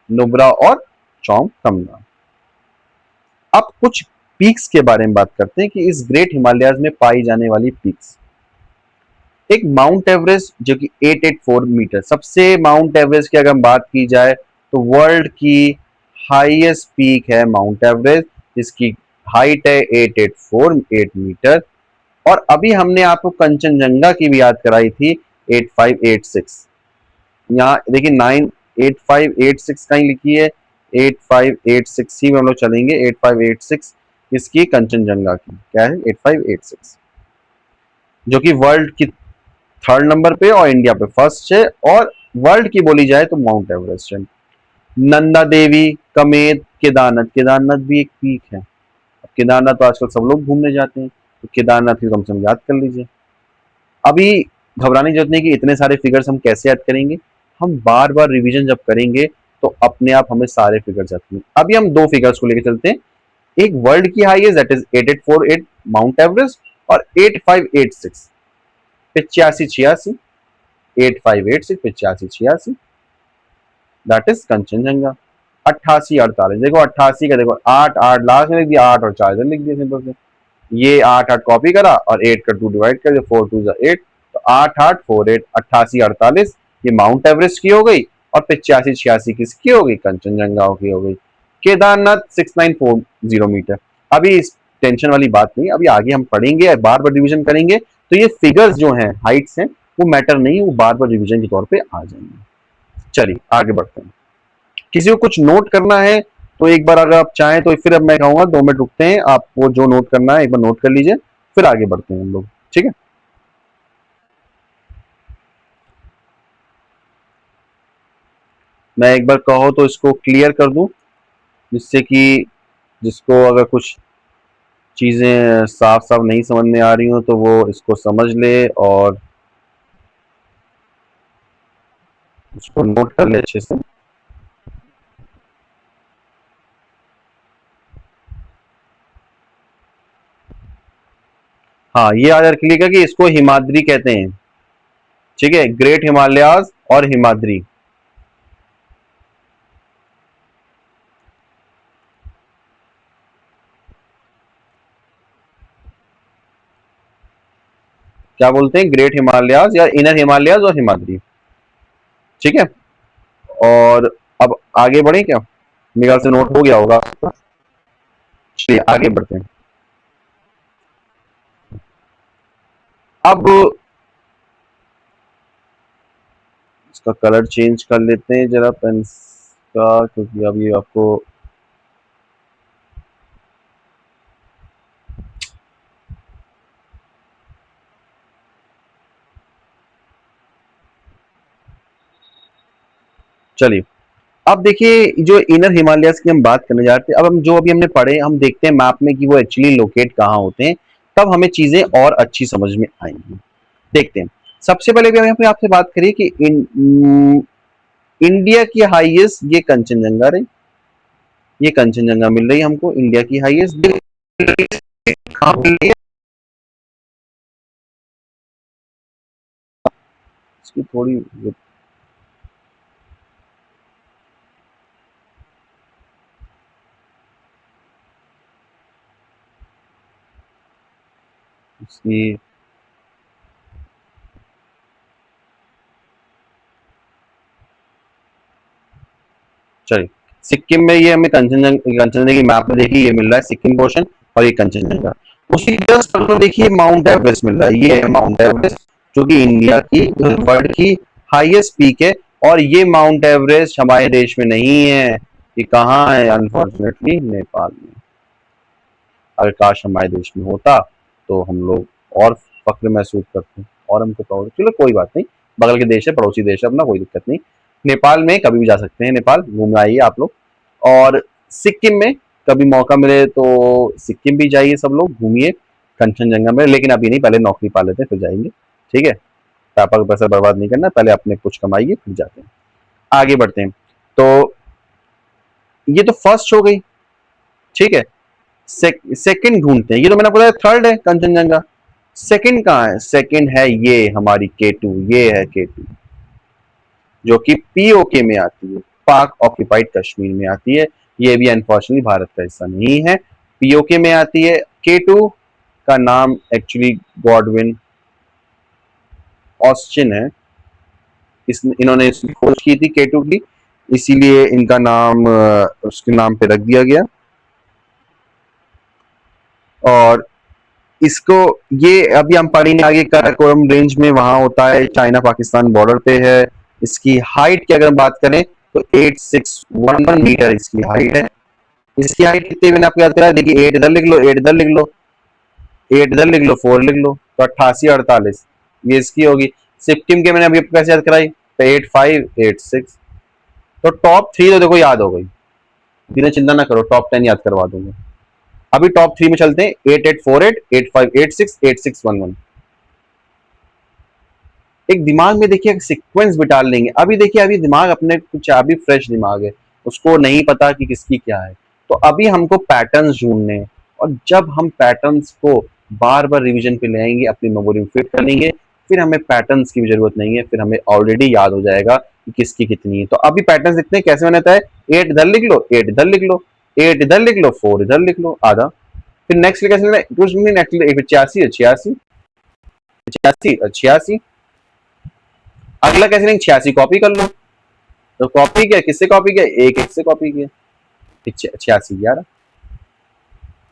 नुब्रा और चोंग कमदान। अब कुछ पीक्स के बारे में बात करते हैं कि इस ग्रेट हिमालयाज में पाई जाने वाली पीक्स। एक माउंट एवरेस्ट जो कि 884 मीटर, सबसे माउंट एवरेस्ट की अगर बात की जाए तो वर्ल्ड की हाईएस्ट पीक है माउंट एवरेस्ट, जिसकी हाइट है 8848 मीटर। और अभी हमने आपको कंचनजंगा की भी याद कराई थी, 8586। यहाँ देखिए 98586 कहीं लिखी है, 8586 ही हम लोग चलेंगे। 8586 इसकी कंचनजंगा की क्या है, 8586, जो कि वर्ल्ड की थर्ड नंबर पे और इंडिया पे फर्स्ट है। और वर्ल्ड की बोली जाए तो माउंट एवरेस्ट है। नंदा देवी, कमेत, केदारनाथ, केदारनाथ भी एक पीक है। केदारनाथ तो आजकल सब लोग घूमने जाते हैं, तो केदारनाथ की कम से कम याद कर लीजिए। अभी घबराने की जरूरत नहीं कि इतने सारे फिगर्स हम कैसे याद करेंगे, हम बार बार रिवीजन जब करेंगे तो अपने आप हमें सारे फिगर्स याद करेंगे। अभी हम दो फिगर्स को लेकर चलते हैं, एक वर्ल्ड की highest that is 8848 mount Everest, और 8586 8586, 8586 8586 दैट इज कंचनजंगा। 8848 देखो 88 का देखो 8 8 लास्ट में लिख दिया, 8 और 4 लिख दिया सिंपल से। ये 8 8 कॉपी करा और 8 का 2 डिवाइड कर दिया, 4 2 8, तो 8 8 4 8 88 48 ये माउंट एवरेस्ट की हो गई। और 85 86 किसकी हो गई, कंचनजंगा की हो गई। केदारनाथ 6940 मीटर। अभी इस टेंशन वाली बात नहीं, अभी आगे हम पढ़ेंगे, बार बार रिविजन करेंगे, तो ये फिगर्स जो हैं, हाइट्स हैं, वो मैटर नहीं, वो बार बार रिविजन के तौर पे आ जाएंगे। चलिए आगे बढ़ते हैं। किसी को कुछ नोट करना है तो एक बार अगर आप चाहें तो फिर अब मैं कहूंगा 2 मिनट रुकते हैं, आपको जो नोट करना है एक बार नोट कर लीजिए, फिर आगे बढ़ते हैं हम लोग, ठीक है। मैं एक बार कहो तो इसको क्लियर कर दूं, जिससे कि जिसको अगर कुछ चीजें साफ साफ नहीं समझ में आ रही हो तो वो इसको समझ ले और उसको नोट कर ले अच्छे से। हाँ ये याद रखिएगा कि इसको हिमाद्री कहते हैं, ठीक है, ग्रेट हिमालयाज और हिमाद्री। क्या बोलते हैं, ग्रेट हिमालयाज या इनर हिमालयाज और हिमाद्री, ठीक है। और अब आगे बढ़े क्या, मेरे ख्याल से नोट हो गया होगा। चलिए आगे बढ़ते हैं। अब इसका कलर चेंज कर लेते हैं जरा पेन का, क्योंकि अब ये आपको चलिए अब देखिए जो इनर हिमालयस की हम बात करने जा रहे थे, अब हम जो अभी हमने पढ़े हम देखते हैं मैप में कि वो एक्चुअली लोकेट कहाँ होते हैं, तब हमें चीजें और अच्छी समझ में आएंगी। देखते हैं, सबसे पहले भी हम आपसे बात करिए कि इंडिया की हाईएस्ट ये कंचनजंगा रही, ये कंचनजंगा मिल रही है हमको इंडिया की हाईएस्ट। कहाँ मिल रही है, इसकी थोड़ी इसकी चलिए सिक्किम में ये हमें कंचनजंगा की मैप में देखिए ये मिल रहा है सिक्किम पोर्शन, और ये कंचनजंगा। उसी जस्ट देखिए माउंट एवरेस्ट मिल रहा है, ये है माउंट एवरेस्ट, जो कि इंडिया की वर्ल्ड की हाईएस्ट पीक है। और ये माउंट एवरेस्ट हमारे देश में नहीं है, ये कहाँ है? अनफॉर्चुनेटली नेपाल में। अगर काश हमारे देश में होता तो हम लोग और फक्र महसूस करते और हमको प्राउड। चलो कोई बात नहीं, बगल के देश है, पड़ोसी देश है अपना, कोई दिक्कत नहीं। नेपाल में कभी भी जा सकते हैं, नेपाल घूम आइए आप लोग। और सिक्किम में कभी मौका मिले तो सिक्किम भी जाइए, सब लोग घूमिए कंचनजंगा में, लेकिन अभी नहीं, पहले नौकरी पा लेते हैं फिर जाएंगे, ठीक है? पापा का पैसा बर्बाद नहीं करना, पहले अपने कुछ कमाइए फिर जाते हैं। आगे बढ़ते हैं। तो ये तो फर्स्ट हो गई, ठीक है। सेकंड ढूंढते हैं। ये तो मैंने बताया थर्ड है कंचनजंगा। सेकंड कहाँ है? सेकंड है ये हमारी K2, ये है K2 जो कि POK में आती है, पाक ऑक्यूपाइड कश्मीर में आती है। ये भी अनफॉर्चुनेटली भारत का हिस्सा नहीं है, POK में आती है। K2 का नाम एक्चुअली गॉडविन ऑस्टिन है, इन्होंने इसकी खोज की थी K2 की, इसीलिए इनका नाम उसके नाम पे रख दिया गया। और इसको ये अभी हम पढ़ेंगे आगे, काराकोरम रेंज में वहां होता है, चाइना पाकिस्तान बॉर्डर पे है। इसकी हाइट की अगर बात करें तो 8611 मीटर इसकी हाइट है। इसकी हाइट कितनी मैंने आपको याद कराया, देखिए 8 इधर लिख लो, 8 इधर लिख लो, 8 इधर लिख लो, 4 लिख लो, तो 88 48 ये इसकी होगी। सिक्किम के मैंने अभी आपको कैसे याद कराई, तो 8586। तो टॉप 3 तो देखो याद हो गई, बिना चिंता ना करो, टॉप 10 याद करवा दूंगा। अभी टॉप 3 में चलते हैं, 8848, 8586, 8611। एक दिमाग में देखिए सीक्वेंस बिठाल लेंगे। अभी देखिए, अभी दिमाग अपने कुछ अभी फ्रेश दिमाग है, उसको नहीं पता कि किसकी क्या है। तो अभी हमको पैटर्न्स ढूंढने हैं, और जब हम पैटर्न्स को बार बार रिवीजन पे ले आएंगे, अपनी मेमोरी में फिट कर लेंगे, फिर हमें पैटर्न्स की भी जरूरत नहीं है, फिर हमें ऑलरेडी याद हो जाएगा कि किसकी कितनी है। तो अभी पैटर्न्स लिखते हैं, कैसे बनाता है, 8 इधर लिख लो, 8 इधर लिख लो, 8 इधर लिख लो, 4 इधर लिख लो, आधा। फिर नेक्स्ट कैसे लिखना है, कुछ नहीं, नेक्स्ट 86 86 86 86। अगला कैसे लिखेंगे, 86 कॉपी कर लो। तो कॉपी किया, किससे कॉपी किया, एक एक से कॉपी किया, 86 11।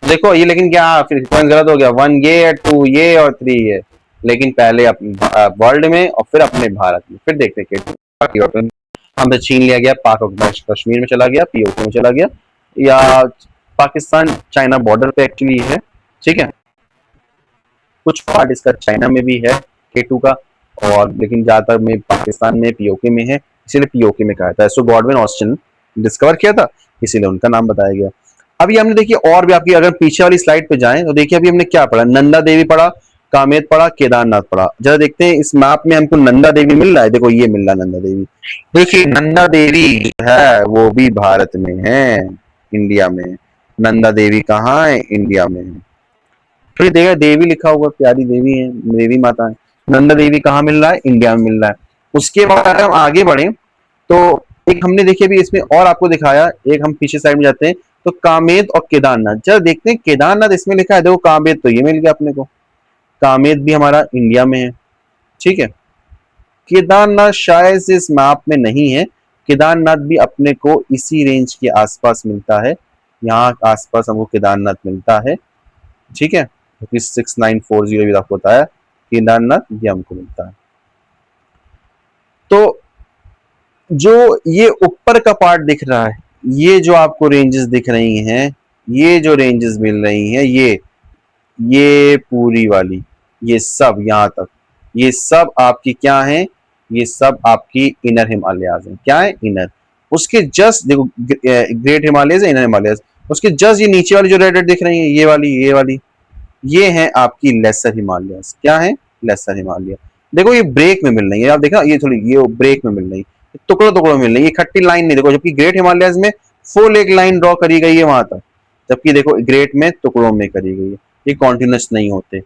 देखो ये, लेकिन क्या फिर सीक्वेंस गलत हो गया, 1 ये, 2 ये और 3 ये। लेकिन पहले वर्ल्ड में और फिर अपने भारत में। फिर देखते हैं, हमसे छीन लिया गया, पाक कश्मीर में चला गया, POK में चला गया, या पाकिस्तान चाइना बॉर्डर पे एक्चुअली है, ठीक है। कुछ पार्ट इसका चाइना में भी है K2 का, और लेकिन ज्यादातर में पाकिस्तान में POK में है, इसीलिए POK में कहा था। सो गॉडविन ऑस्टिन डिस्कवर किया था, इसीलिए उनका नाम बताया गया। अभी हमने देखिए और भी, आपकी अगर पीछे वाली स्लाइड पे जाएं तो देखिए अभी हमने क्या पढ़ा, नंदा देवी पढ़ा, कामेत पढ़ा, केदारनाथ पढ़ा। जरा देखते हैं इस मैप में हमको नंदा देवी मिल रहा है, देखो ये मिल रहा है नंदा देवी। देखिए नंदा देवी जो है वो भी भारत में है, इंडिया में। नंदा देवी कहाँ है, इंडिया में है। फिर देखा देवी लिखा होगा, प्यारी देवी है, देवी माता है। नंदा देवी कहाँ मिल रहा है, इंडिया में मिल रहा है। उसके बाद अगर हम आगे बढ़े तो एक हमने देखिए अभी इसमें और आपको दिखाया, एक हम पीछे साइड में जाते हैं तो कामेत और केदारनाथ। जरा देखते हैं, केदारनाथ इसमें लिखा है, देखो कामेत तो ये मिल गया अपने को, कामेत भी हमारा इंडिया में है, ठीक है। केदारनाथ शायद से इस मैप में नहीं है, केदारनाथ भी अपने को इसी रेंज के आसपास मिलता है, यहाँ आसपास हमको केदारनाथ मिलता है, ठीक है। 6940 भी आपको बताया, केदारनाथ ये हमको मिलता है। तो जो ये ऊपर का पार्ट दिख रहा है, ये जो आपको रेंजेस दिख रही हैं, ये जो रेंजेस मिल रही हैं, ये पूरी वाली, ये सब यहाँ तक, ये सब आपकी क्या है, ये सब आपकी इनर हिमालयाज है। क्या है, इनर। उसके जस्ट देखो, ग्रेट हिमालयज है, इनर हिमालयज। उसके जस्ट ये नीचे वाली जो रेड रेड दिख रही है, ये वाली ये है आपकी लेसर हिमालयस। क्या है, लेसर हिमालय। देखो ये ब्रेक में मिल रही है, आप देखा ये थोड़ी, ये ब्रेक में मिल रही है, टुकड़ों टुकड़ों मिल रही है, इकट्ठी लाइन नहीं। देखो जबकि ग्रेट हिमालयस में फुल एक लाइन ड्रॉ करी गई है वहां तक, जबकि देखो ग्रेट में टुकड़ों में करी गई है, ये कॉन्टिन्यूस नहीं होते।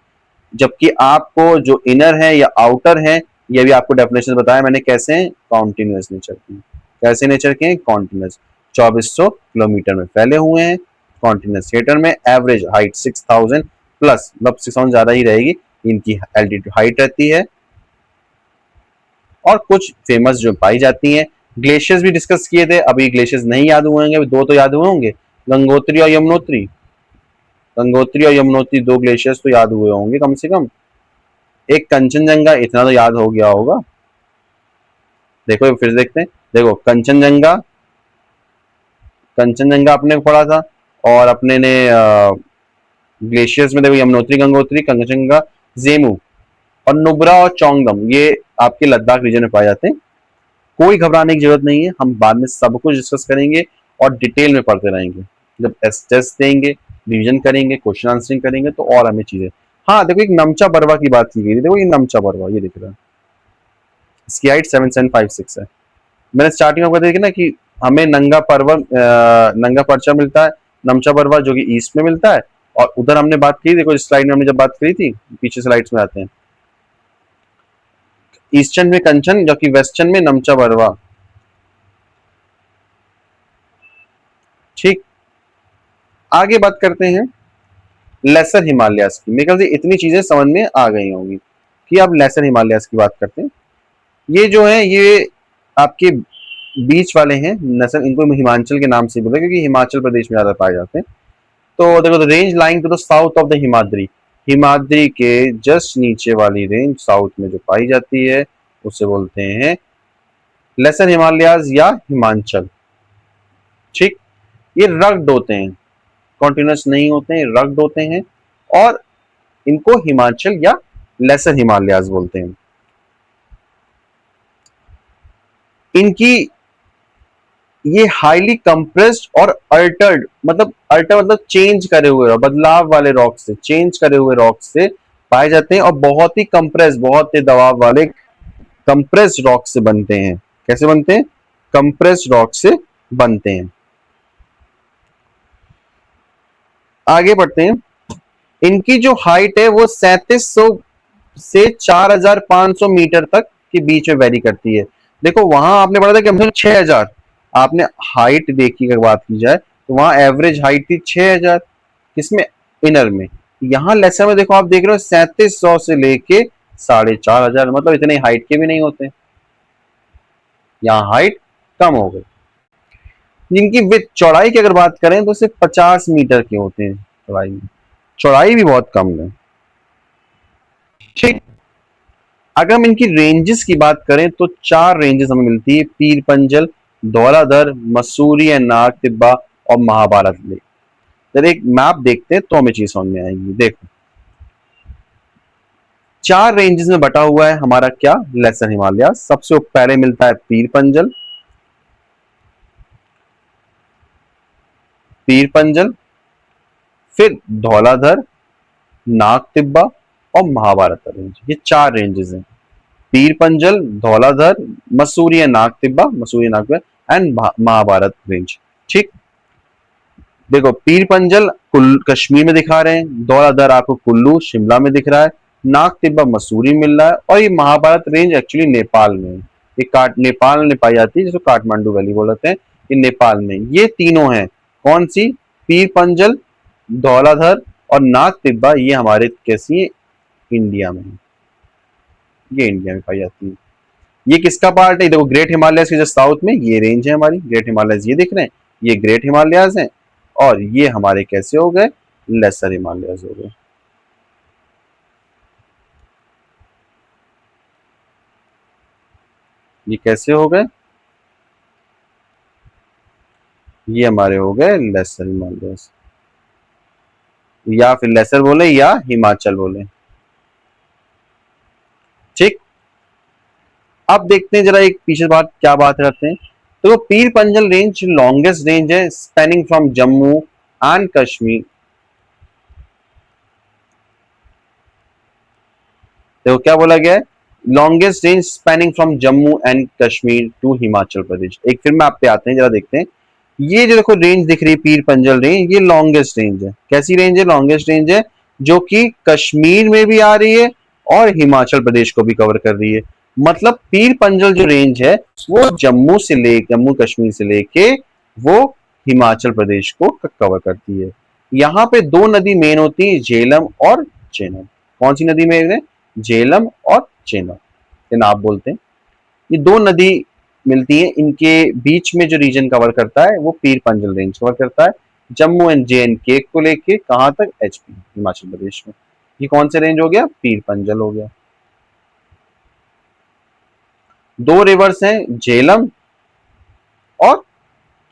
जबकि आपको जो इनर है या आउटर है, ये भी आपको डेफिनेशन बताया मैंने कैसे हैं, कॉन्टिन्यूस नेचर की। कैसे नेचर के हैं, कॉन्टिन्यूस। 2400 किलोमीटर में फैले हुए हैं, कॉन्टिन्यूस थिएटर में। एवरेज हाइट 6000 प्लस, मतलब 6000 ज्यादा ही रहेगी, इनकी एल्टीट्यूड हाइट रहती है। और कुछ फेमस जो पाई जाती हैं, ग्लेशियर्स भी डिस्कस किए थे, अभी ग्लेशियर्स नहीं याद हुए होंगे, दो तो याद हुए होंगे, गंगोत्री और यमुनोत्री। गंगोत्री और यमुनोत्री दो ग्लेशियर्स तो याद हुए होंगे कम से कम। एक कंचनजंगा, इतना तो याद हो गया होगा। देखो फिर देखते हैं, देखो कंचनजंगा, कंचनजंगा आपने पढ़ा था। और अपने ने ग्लेशियर्स में देखो यमुनोत्री, गंगोत्री, कंचनजंगा, जेमू और नुब्रा और चोंगदम, ये आपके लद्दाख रीजन में पाए जाते हैं। कोई घबराने की जरूरत नहीं है, हम बाद में सब कुछ डिस्कस करेंगे और डिटेल में पढ़ते रहेंगे। जब टेस्ट देंगे, रिवीजन करेंगे, क्वेश्चन आंसरिंग करेंगे तो और हमें चीजें। हाँ देखो, एक नमचा बरवा की बात की गई थी। देखो ये नमचा बरवा, ये दिख रहा है, इसकी हाइट 7756 है। मैंने स्टार्टिंग में बताया ना कि हमें नंगा परचा मिलता है नमचा बरवा, जो कि ईस्ट में मिलता है। और उधर हमने बात की, देखो इस स्लाइड में हमने जब बात करी थी, पीछे स्लाइड्स में आते हैं, ईस्टर्न में कंचन, जो कि वेस्टर्न में नमचा बरवा। ठीक, आगे बात करते हैं लेसर हिमालयाज की। मेरे ख्याल से इतनी चीजें समझ में आ गई होंगी कि अब लेसर हिमालयाज की बात करते हैं। ये जो है, ये आपके बीच वाले हैं नसर, इनको हिमाचल के नाम से बोलते हैं क्योंकि हिमाचल प्रदेश में ज्यादा पाए जाते हैं। तो देखो, the range lying to the south of the Himadri, Himadri के जस्ट नीचे वाली रेंज साउथ में जो पाई जाती है उसे बोलते हैं लेसर हिमालयाज या हिमाचल। ठीक, ये रग्ड होते हैं, कॉन्टिन्यूस नहीं होते हैं, रग्ड होते हैं और इनको हिमाचल या लेसर हिमालयाज बोलते हैं। इनकी ये हाईली कंप्रेस्ड और अल्टर्ड, मतलब चेंज करे हुए, बदलाव वाले रॉक से, चेंज करे हुए रॉक से पाए जाते हैं और बहुत ही कंप्रेस, बहुत ही दबाव वाले कंप्रेस्ड रॉक से बनते हैं। कैसे बनते हैं? कंप्रेस्ड रॉक से बनते हैं। आगे बढ़ते हैं। इनकी जो हाइट है वो 3700 से 4500 मीटर तक के बीच में वेरी करती है। देखो वहां आपने पढ़ा था कि हम 6000, आपने हाइट देखी अगर बात की जाए तो वहां एवरेज हाइट थी 6000, किसमें? इनर में। यहाँ लेसर में देखो, आप देख रहे हो 3700 से लेके 4500, मतलब इतने हाइट के भी नहीं होते, यहाँ हाइट कम हो गई। जिनकी विथ, चौड़ाई की अगर बात करें तो सिर्फ 50 मीटर के होते हैं चौड़ाई में, चौड़ाई भी बहुत कम है। ठीक, अगर हम इनकी रेंजेस की बात करें तो 4 रेंजेस हमें मिलती है, पीर पंजल, धौलाधर, मसूरी एंड नाग तिब्बा और महाभारत लेक। जब एक मैप देखते हैं तो हमें चीज समझ में आएगी। देखो 4 रेंजेस में बटा हुआ है हमारा क्या? लेसर हिमालय। सबसे पहले मिलता है पीर पंजल, पीर पंजल, फिर धौलाधर, नाग तिब्बा और महाभारत रेंज। ये 4 रेंजेस हैं, पीर पंजल, धौलाधर, मसूरी नाग तिब्बा, मसूरी नाग एंड महाभारत रेंज। ठीक, देखो पीर पंजल कश्मीर में दिखा रहे हैं, धौलाधर आपको कुल्लू शिमला में दिख रहा है, नाग तिब्बा मसूरी में मिल रहा है और ये महाभारत रेंज एक्चुअली नेपाल में है। ये नेपाल में पाई जाती है, जिसको काठमांडू वैली बोलते हैं, ये नेपाल में। ये तीनों हैं, कौन सी? पीर पंजल, धौलाधर और नाग तिब्बा, ये हमारे कैसी है? इंडिया में, ये इंडिया में पाई जाती है। ये किसका पार्ट है? देखो ग्रेट हिमालयस के जो साउथ में ये रेंज है हमारी, ग्रेट हिमालयस ये दिख रहे हैं, ये ग्रेट हिमालयस हैं और ये हमारे कैसे हो गए? लेसर हिमालयस हो गए। ये कैसे हो गए? ये हमारे हो गए लेसर हिमालयस, या फिर लेसर बोले या हिमाचल बोले। ठीक, अब देखते हैं जरा एक पीछे बात, क्या बात करते हैं। तो Pir Panjal range longest range है, spanning from Jammu and Kashmir. देखो क्या बोला गया है? Longest range spanning from Jammu and Kashmir to Himachal Pradesh. एक फिर मैप पे आते हैं, जरा देखते हैं। ये जो देखो रेंज दिख रही है पीर पंजल रेंज, ये लॉन्गेस्ट रेंज है। कैसी रेंज है? लॉन्गेस्ट रेंज है, जो कि कश्मीर में भी आ रही है और हिमाचल प्रदेश को भी कवर कर रही है। मतलब पीर पंजल जो रेंज है वो जम्मू कश्मीर से लेके वो हिमाचल प्रदेश को कवर करती है। यहाँ पे 2 नदी मेन होती है, झेलम और चेनाब। कौन सी नदी मेन है? झेलम और चेनाब, चेनाब बोलते हैं। ये 2 नदी मिलती है, इनके बीच में जो रीजन कवर करता है वो पीर पंजल रेंज कवर करता है, जम्मू एंड JNK को लेके कहां तक? HP, हिमाचल प्रदेश में। ये कौन से रेंज हो गया? पीर पंजल हो गया। दो रिवर्स हैं, झेलम और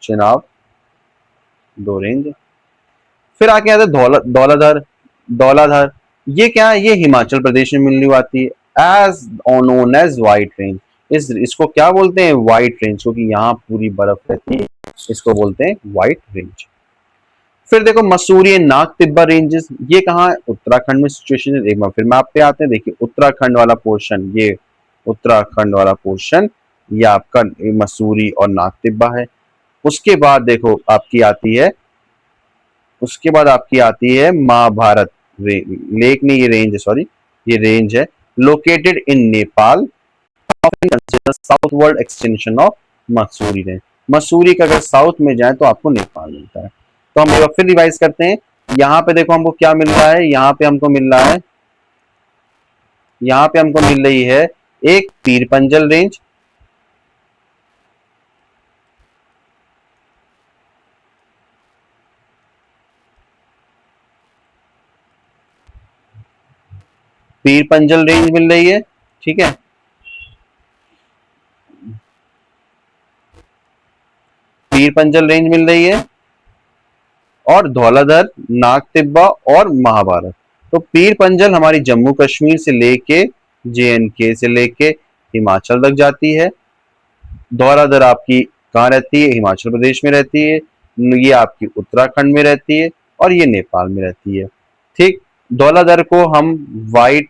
चिनाब, दो रेंज। फिर आके आता है धौलाधर। धौलाधर ये क्या है, ये हिमाचल प्रदेश में मिलने आती है, as known as white range. इसको क्या बोलते हैं, व्हाइट रेंज, क्योंकि यहाँ पूरी बर्फ रहती है, इसको बोलते हैं व्हाइट रेंज। फिर देखो मसूरी एंड नाग तिब्बा रेंजेस, ये कहाँ है, उत्तराखंड में सिचुएशन है। एक बार फिर मैप पे आते हैं, देखिए उत्तराखंड वाला पोर्शन, ये उत्तराखंड वाला पोर्शन, ये आपका मसूरी और नाग तिब्बा है। उसके बाद देखो आपकी आती है, उसके बाद आपकी आती है महाभारत लेक में, ये रेंज है, सॉरी ये रेंज है, located in Nepal, south world extension of Mussoorie range. Mussoorie का अगर साउथ में जाए तो आपको नेपाल मिलता है। तो हम एक बार फिर रिवाइज करते हैं। यहाँ पे देखो हमको क्या मिल रहा है, यहाँ पे हमको मिल रहा है, यहाँ पे हमको मिल रही है एक पीर पंजल रेंज, पीर पंजल रेंज मिल रही है, ठीक है। पीर पंजल रेंज मिल रही है, और धौलाधर, नाग तिब्बा और महाभारत। तो पीर पंजल हमारी जम्मू कश्मीर से लेके JNK से लेके हिमाचल तक जाती है। धौलाधर आपकी कहाँ रहती है, हिमाचल प्रदेश में रहती है। ये आपकी उत्तराखंड में रहती है, और ये नेपाल में रहती है। ठीक, धौलाधर को हम व्हाइट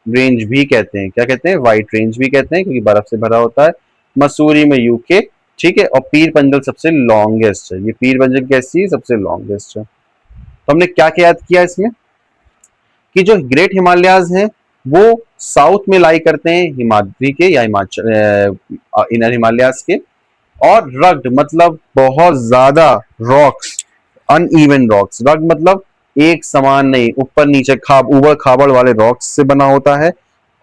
रेंज भी कहते हैं, क्या कहते हैं, व्हाइट रेंज भी कहते हैं, क्योंकि बर्फ से भरा होता है। मसूरी में यूके, ठीक है। और पीर पंजल सबसे लॉन्गेस्ट है, ये पीर पंजल कैसी सबसे लॉन्गेस्ट है। तो हमने क्या क्या याद किया इसमें, कि जो ग्रेट हिमालयाज हैं वो साउथ में लाई करते हैं हिमाद्री के या हिमाचल इनर हिमालयाज के। और रग्ड मतलब बहुत ज्यादा रॉक्स, अनइवन रॉक्स, रग्ड मतलब एक समान नहीं, ऊपर नीचे ऊबड़ खाबड़ वाले रॉक्स से बना होता है।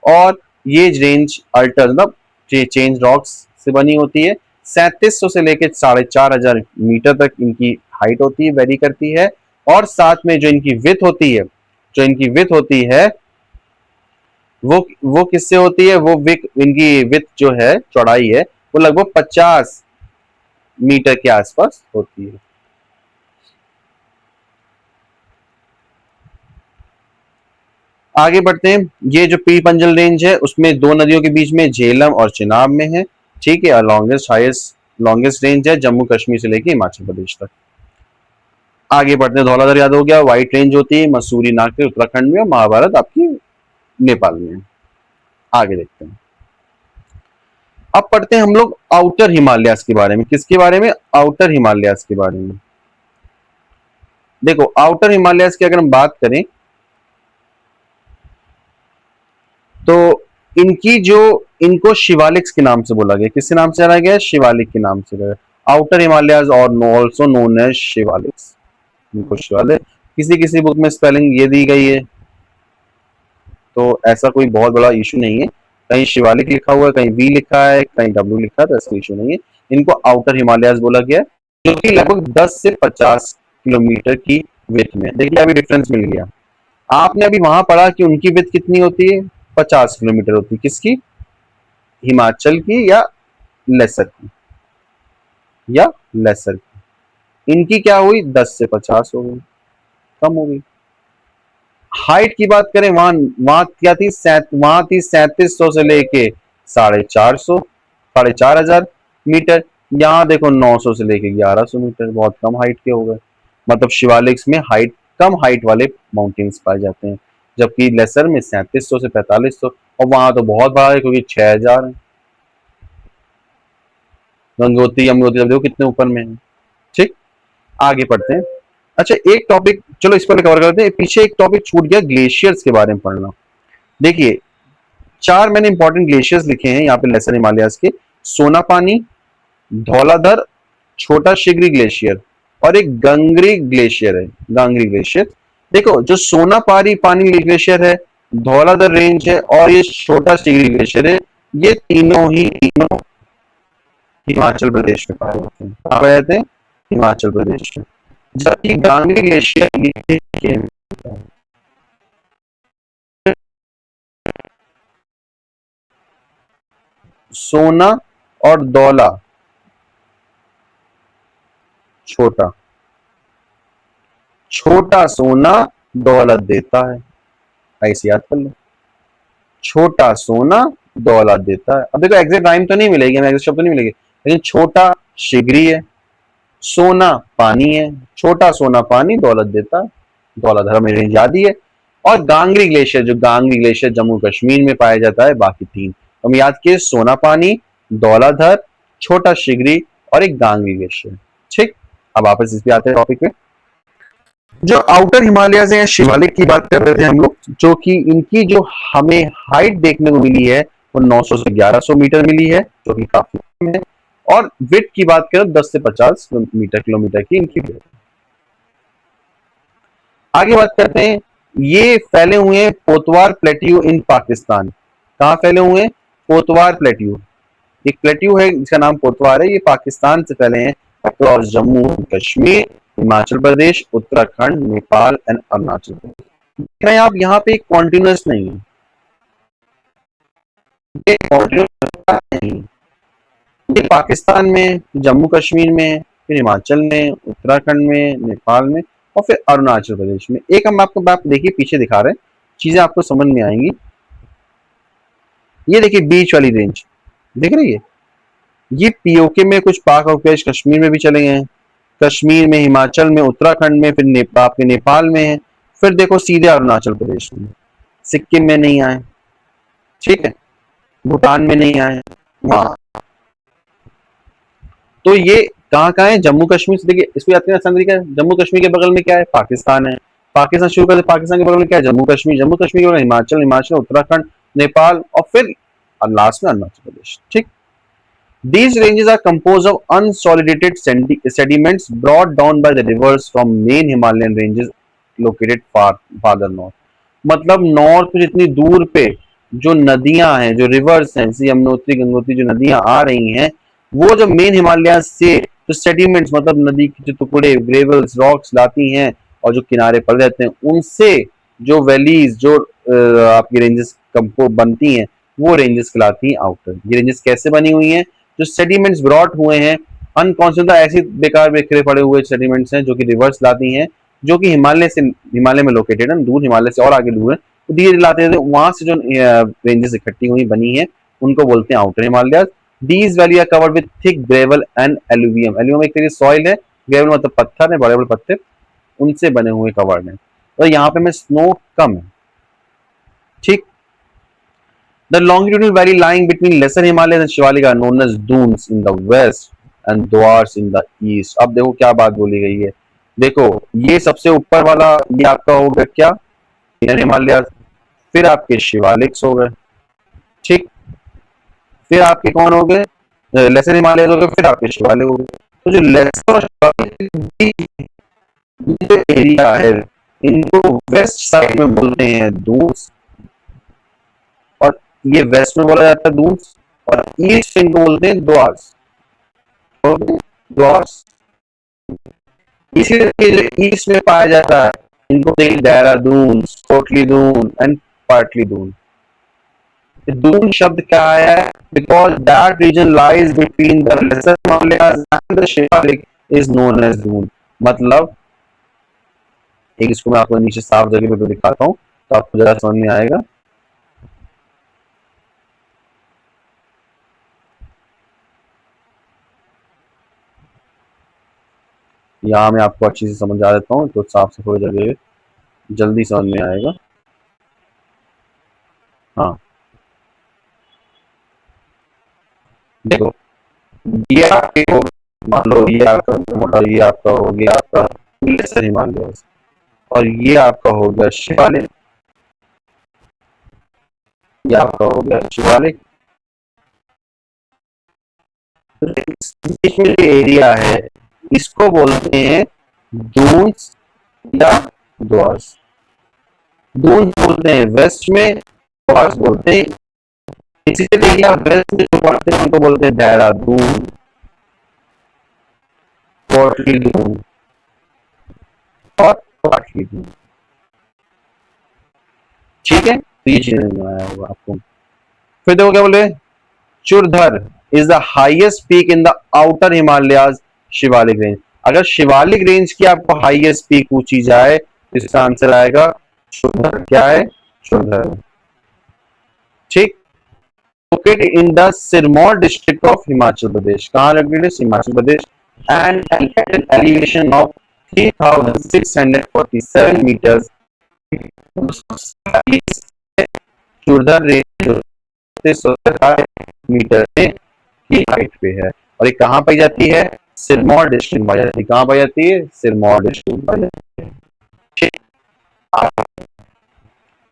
और ये रेंज अल्टर मतलब चेंज रॉक्स से बनी होती है। 3700 से लेकर 4500 मीटर तक इनकी हाइट होती है, वेरी करती है। और साथ में जो इनकी विथ होती है, जो इनकी विथ होती है वो किससे होती है, वो विक इनकी विथ जो है, चौड़ाई है, वो लगभग 50 मीटर के आसपास होती है। आगे बढ़ते हैं। ये जो पीर पंजल रेंज है उसमें दो नदियों के बीच में झेलम और चिनाब में है, ठीक है। लॉन्गेस्ट हाईएस्ट लॉन्गेस्ट रेंज है जम्मू कश्मीर से लेके हिमाचल प्रदेश तक। आगे बढ़ते हैं, धौलाधर याद हो गया, व्हाइट रेंज होती है, मसूरी नागपुर उत्तराखंड में, और महाभारत आपकी नेपाल में है। आगे देखते हैं, अब पढ़ते हैं हम लोग आउटर हिमालयास के बारे में। किसके बारे में, आउटर हिमालयास के बारे में। देखो आउटर हिमालयास की अगर हम बात करें तो इनकी जो इनको शिवालिक्स के नाम से बोला गया, किसके नाम से जाना गया, शिवालिक के नाम से। आउटर हिमालयाज और ऑल्सो नोन एज शिवालिक्स, इनको शिवालिक, किसी किसी बुक में स्पेलिंग ये दी गई है, तो ऐसा कोई बहुत बड़ा इशू नहीं है। कहीं शिवालिक लिखा हुआ है, कहीं वी लिखा है, कहीं डब्ल्यू लिखा है, तो ऐसा इशू नहीं है। इनको आउटर हिमालयाज बोला गया, जो कि लगभग 10 से 50 किलोमीटर की विथ में। देखिए अभी डिफरेंस मिल गया। आपने अभी वहां पढ़ा कि उनकी विथ कितनी होती है, 50 किलोमीटर होती है, किसकी, हिमाचल की या लेसर की, या लेसर की। इनकी क्या हुई, 10 से 50 हो गई, कम हो गई। हाइट की बात करें, वहां वहां क्या थी, वहां थी 3700 से लेके 450, 4500 मीटर। यहाँ देखो 900 से लेके 1100 मीटर, बहुत कम हाइट के हो गए। मतलब शिवालिक्स में हाइट, कम हाइट वाले माउंटेन्स पाए जाते हैं, जबकि लेसर में 3700 से 4500, और वहां तो बहुत बड़ा है क्योंकि 6000 है। गंगोत्री यमुनोत्री देखो कितने ऊपर में है। ठीक, आगे पढ़ते हैं। अच्छा एक टॉपिक चलो इस पर कवर करते हैं, पीछे एक टॉपिक छूट गया, ग्लेशियर्स के बारे में पढ़ना। देखिए चार मैंने इंपॉर्टेंट ग्लेशियर्स लिखे हैं यहाँ पे लेसर हिमालयास के, सोनापानी, धौलाधर, छोटा शिगरी ग्लेशियर, और एक गंगरी ग्लेशियर है, गांगरी ग्लेशियर। देखो जो सोनापारी पानी ग्लेशियर है, धौलाधर रेंज है, और ये छोटा शिगरी ग्लेशियर है, ये तीनों हिमाचल प्रदेश में पाए जाते हैं। कहाँ पाए जाते हैं, हिमाचल प्रदेश में। जबकि गांगरी ग्लेशियर सोना और दौला, छोटा, छोटा सोना दौलत देता है, ऐसे याद कर लो। छोटा सोना दौलत देता है। अब देखो एग्जैक्ट टाइम तो नहीं मिलेगी, एग्जैक्ट शब्द तो नहीं मिलेगी, लेकिन छोटा शिगरी है, सोना पानी है, छोटा सोना पानी दौलत देता है, दौलत हमें रेंज याद ही है। और गांगरी ग्लेशियर, जो गांगरी ग्लेशियर जम्मू कश्मीर में पाया जाता है, बाकी तीन हम याद किए, सोना पानी, दौलाधर, छोटा शिगरी और एक गांगरी ग्लेशियर। ठीक, अब वापस इस पे आते हैं टॉपिक पे। जो आउटर हिमालयज हैं, शिवालिक की बात कर रहे थे हम लोग, जो कि इनकी जो हमें हाइट देखने को मिली है वो 900 से 1100 मीटर मिली है, जो कि काफी कम है। और विड्थ की बात करें 10 से 50 किलोमीटर की इनकी विड्थ। आगे बात करते हैं, ये फैले हुए हैं पोतवार प्लेट्यू इन पाकिस्तान। कहाँ फैले हुए हैं? पोतवार प्लेट्यू, एक प्लेट्यू है जिसका नाम पोतवार है, ये पाकिस्तान से फैले हैं अक्रॉस जम्मू कश्मीर, हिमाचल प्रदेश, उत्तराखंड, नेपाल एंड अरुणाचल प्रदेश। देख रहे हैं आप, यहाँ पे कॉन्टिन्यूस नहीं है, ये कॉन्टिन्यूस नहीं है। ये पाकिस्तान में, जम्मू कश्मीर में, फिर हिमाचल में, उत्तराखंड में, नेपाल में और फिर अरुणाचल प्रदेश में। एक हम आपको मैप देखिए पीछे दिखा रहे हैं, चीजें आपको समझ में आएंगी। ये देखिए बीच वाली रेंज दिख रही है, ये पीओके में, कुछ पाक और कश्मीर में भी चले गए हैं, कश्मीर में, हिमाचल में, उत्तराखंड में, फिर आपके नेपाल में है, फिर देखो सीधे अरुणाचल प्रदेश में, सिक्किम में नहीं आए, ठीक है, भूटान में नहीं आए, वहां। तो ये कहाँ कहाँ है? जम्मू कश्मीर से। देखिए इसको याद करना आसान तरीका है, जम्मू कश्मीर के बगल में क्या है? पाकिस्तान है। पाकिस्तान शुरू करते, पाकिस्तान के बगल में क्या है? जम्मू कश्मीर। जम्मू कश्मीर के बगल हिमाचल, हिमाचल, उत्तराखंड, नेपाल और फिर लास्ट में अरुणाचल प्रदेश। ठीक, these ranges are composed of unsolidated sediments brought down by the rivers from main Himalayan ranges located farther north। मतलब नॉर्थ में जितनी दूर पे जो नदियां हैं, जो रिवर्स हैं, जैसे यमुनोत्री, गंगोत्री, जो नदियां आ रही हैं, वो जो मेन हिमालय से जो सेडिमेंट्स, मतलब नदी के जो टुकड़े, ग्रेवल्स, रॉक्स लाती हैं और जो किनारे पड़ जाते हैं, उनसे जो वैलीज, जो आपकी रेंजेस कंपो बनती हैं, वो रेंजेस कहलाती हैं आउटर। ये रेंजेस कैसे बनी हुई हैं? जो सेडिमेंट्स ब्रॉट हुए हैं अनकॉन्शियस, ऐसी बेकार बिखरे पड़े हुए सेडिमेंट्स हैं जो कि रिवर्स लाती हैं, जो कि हिमालय में लोकेटेड है, दूर हिमालय से और आगे दूर है, तो धीरे लाते हैं, वहां से जो रेंजेस इकट्ठी हुई बनी है उनको बोलते हैं outer Himalaya. These valley are covered with thick gravel and alluvium. Alluvium एक तरह की सॉइल है, ग्रेवल मतलब पत्थर है, बड़े बड़े पत्थर, उनसे बने हुए कवर्ड है, तो यहाँ पे में स्नो कम है। ठीक, the longitudinal valley lying between lesser Himalayas and Shivalika are known as dunes in the west and Dwars in the east। अब देखो क्या बात बोली गई है, देखो ये सबसे ऊपर वाला ये आपका हो गया क्या? हिमालय, फिर आपके शिवालिक्स हो गए, ठीक, फिर आपके कौन हो गए? लेसर हिमालय हो गए, फिर आपके शिवालिक हो गए। तो जो लेसर और शिवालिक जो एरिया है, इनको वेस्ट साइड में बोलते हैं दून्स, और ये वेस्ट में बोला जाता है दून्स, और ईस्ट इनको बोलते हैं द्वार्स। द्वार्स इसीलिए ईस्ट में पाया जाता है, इनको देहरादून, कोटली दून एंड पाटली दून। दून शब्द क्या आया है? Because that region lies between the lesser Himalayas and the Shivalik is known as Doon. मतलब एक इसको मैं आपको नीचे साफ जगह पे दिखाता हूँ तो आपको जरा समझ में आएगा। यहाँ मैं आपको अच्छी से समझा देता हूँ तो साफ से थोड़ी जगह जल्दी समझ में आएगा। हाँ देखो, ये आपके मान लो ये आपका मोटा, ये आपका हो गया आपका लेसर हिमालय, और ये आपका हो गया शिवालिक, ये आपका हो गया शिवालिक। जो एरिया है इसको बोलते हैं दून्स या द्वार्स। दून्स बोलते हैं वेस्ट में, द्वार्स बोलते हैं, इसी एरिया वेस्ट में जो पड़ते हैं उनको बोलते हैं देहरादून, कोटली दून और पाटली दून। ठीक है, तो ये चीजें आया होगा आपको। फिर देखो क्या बोले, Churdhar is the highest peak in the outer Himalayas Shivalik range. अगर शिवालिक रेंज की आपको हाईएस्ट पीक पूछी जाए तो इसका आंसर आएगा चुरधर। क्या है? चुरधर। ठीक। Located in the Sirmaur district of Himachal Pradesh. कहां लोकेटेड है? Himachal Pradesh. And at an elevation of 3647 meters, Churdhar range metre की हाइट पे है। और ये कहाँ पाई जाती है? सिरमौर डिस्ट्रिक्ट में पाई जाती है। कहाँ पाई जाती है? सिरमौर डिस्ट्रिक्ट में पाई जाती है।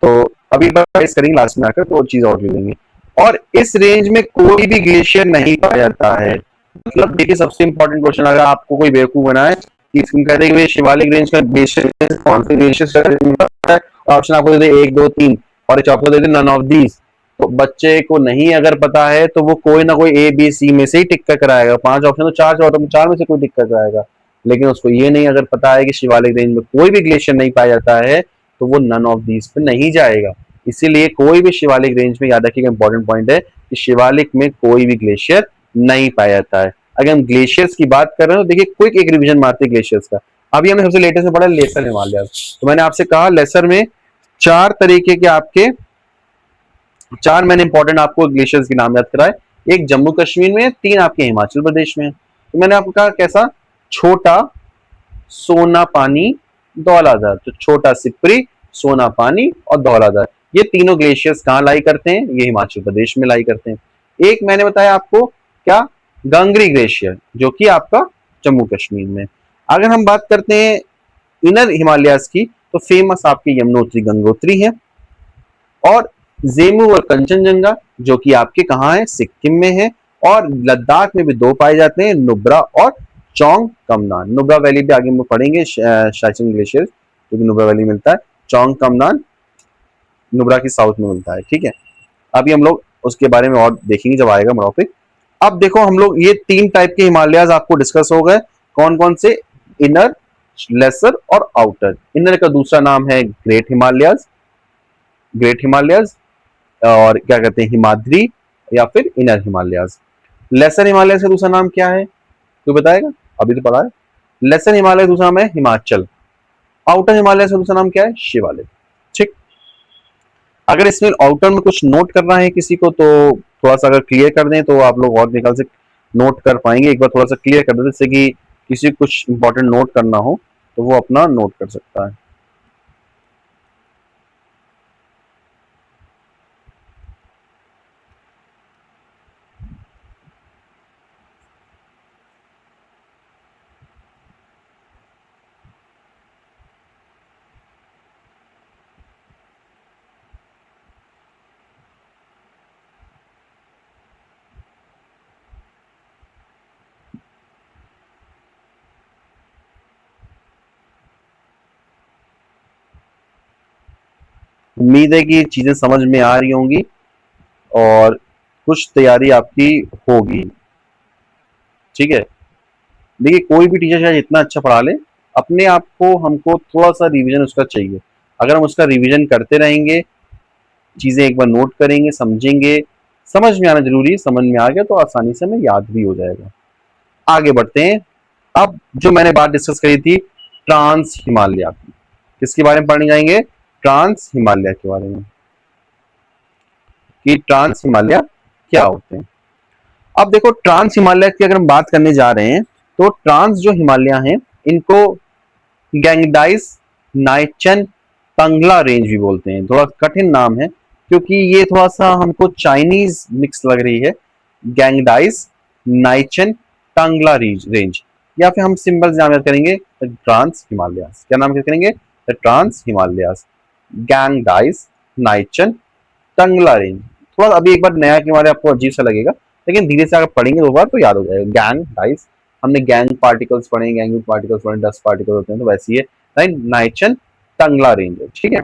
तो अभी बात करेंगे लास्ट में आकर तो चीज और ले लेंगे। और इस रेंज में कोई भी ग्लेशियर नहीं पाया जाता है। मतलब देखिए सबसे इंपॉर्टेंट क्वेश्चन, अगर आपको कोई बेवकूफ बनाए कि कहते हैं कि शिवालिक रेंज का ग्लेशियर कौन से ग्लेशियर, ऑप्शन आपको दे दे 1 2 3 और आपको दे दे नन ऑफ दीज, तो बच्चे को नहीं अगर पता है तो वो कोई ना कोई ए बी सी में से ही टिक कर कराएगा। 5 ऑप्शन तो 4 में से कोई टिक कर कराएगा। लेकिन उसको ये नहीं अगर पता है कि शिवालिक रेंज में कोई भी ग्लेशियर नहीं पाया जाता है तो वो नन ऑफ दीज पे नहीं जाएगा। इसीलिए कोई भी शिवालिक रेंज में याद रखिएगा, इंपॉर्टेंट पॉइंट है कि शिवालिक में कोई भी ग्लेशियर नहीं पाया जाता है। अगर हम ग्लेशियर्स की बात कर रहे हैं तो देखिए क्विक एक रिवीजन मारते हैं ग्लेशियर्स का। अभी हमने सबसे लेटेस्ट में पढ़ा लेसर हिमालय। तो मैंने आपसे कहा लेसर में 4 तरीके के आपके 4 मैंने इंपॉर्टेंट आपको ग्लेशियर्स के नाम याद कराए। एक जम्मू कश्मीर में, 3 आपके हिमाचल प्रदेश में। तो मैंने आपको कहा कैसा? छोटा, सोना पानी, धौलाधार। तो छोटा सिपरी, सोना पानी और धौलाधार, ये तीनों ग्लेशियर्स कहाँ लाई करते हैं? ये हिमाचल प्रदेश में लाई करते हैं। एक मैंने बताया आपको क्या? गंगरी ग्लेशियर, जो कि आपका जम्मू कश्मीर में। अगर हम बात करते हैं इनर हिमालयाज की तो फेमस आपके यमुनोत्री गंगोत्री है, और जेमू और कंचनजंगा जो कि आपके कहाँ है? सिक्किम में है। और लद्दाख में भी 2 पाए जाते हैं, नुब्रा और चौंग कमनान। नुब्रा वैली पे आगे हम लोग पढ़ेंगे शाइचिंग ग्लेशियर, जो कि नुब्रा वैली मिलता है। चौंग कमनान नुब्रा की साउथ में मिलता है। ठीक है, अभी हम लोग उसके बारे में और देखेंगे जब आएगा टॉपिक। अब देखो हम लोग ये 3 टाइप के हिमालयाज आपको डिस्कस हो गए। कौन कौन से? इनर, लेसर और आउटर। इनर का दूसरा नाम है ग्रेट हिमालयाज, ग्रेट हिमालयाज, और क्या कहते हैं हिमाद्री या फिर इनर हिमालयाज। लेसर हिमालय का दूसरा नाम क्या है? कोई बताएगा? अभी तो पता है। लेसर हिमालय का दूसरा नाम है हिमाचल। आउटर हिमालय का दूसरा नाम क्या है? शिवालिक। ठीक। अगर इसमें आउटर में कुछ नोट करना है किसी को तो थोड़ा सा अगर क्लियर कर दें तो आप लोग और निकाल से नोट कर पाएंगे। एक बार थोड़ा सा क्लियर कर दें जिससे कि किसी को कुछ इंपॉर्टेंट नोट करना हो तो वो अपना नोट कर सकता है। उम्मीद है कि चीजें समझ में आ रही होंगी और कुछ तैयारी आपकी होगी। ठीक है, देखिए कोई भी टीचर चाहे जितना अच्छा पढ़ा ले, अपने आप को हमको थोड़ा सा रिवीजन उसका चाहिए। अगर हम उसका रिवीजन करते रहेंगे, चीजें एक बार नोट करेंगे, समझेंगे, समझ में आना जरूरी है। समझ में आ गया तो आसानी से हमें याद भी हो जाएगा। आगे बढ़ते हैं। अब जो मैंने बात डिस्कस करी थी ट्रांस हिमालय की, किसके बारे में पढ़ने जाएंगे? ट्रांस हिमालय के बारे में, कि ट्रांस हिमालय क्या होते हैं। अब देखो ट्रांस हिमालय की अगर हम बात करने जा रहे हैं तो ट्रांस जो हिमालय हैं इनको गैंगडाइस नाइचन तंगला रेंज भी बोलते हैं। थोड़ा कठिन नाम है क्योंकि ये थोड़ा सा हमको चाइनीज मिक्स लग रही है। गैंगडाइस नाइचन टंगला रेंज, या फिर हम सिंबल नाम याद करेंगे ट्रांस हिमालयास। क्या नाम याद करेंगे? Trans Himalayas, Gangdise Nyenchen Tanglha range. थोड़ा अभी एक बार नया के बारे आपको अजीब सा लगेगा, लेकिन धीरे से अगर पढ़ेंगे 2 बार तो याद हो जाएगा। गैंग डाइस, हमने गैंग पार्टिकल्स पढ़े, गैंग पार्टिकल्स पढ़े, डस्ट पार्टिकल्स होते हैं, तो वैसे ही है। राइट, नाइचन टंगला रेंज है। ठीक है,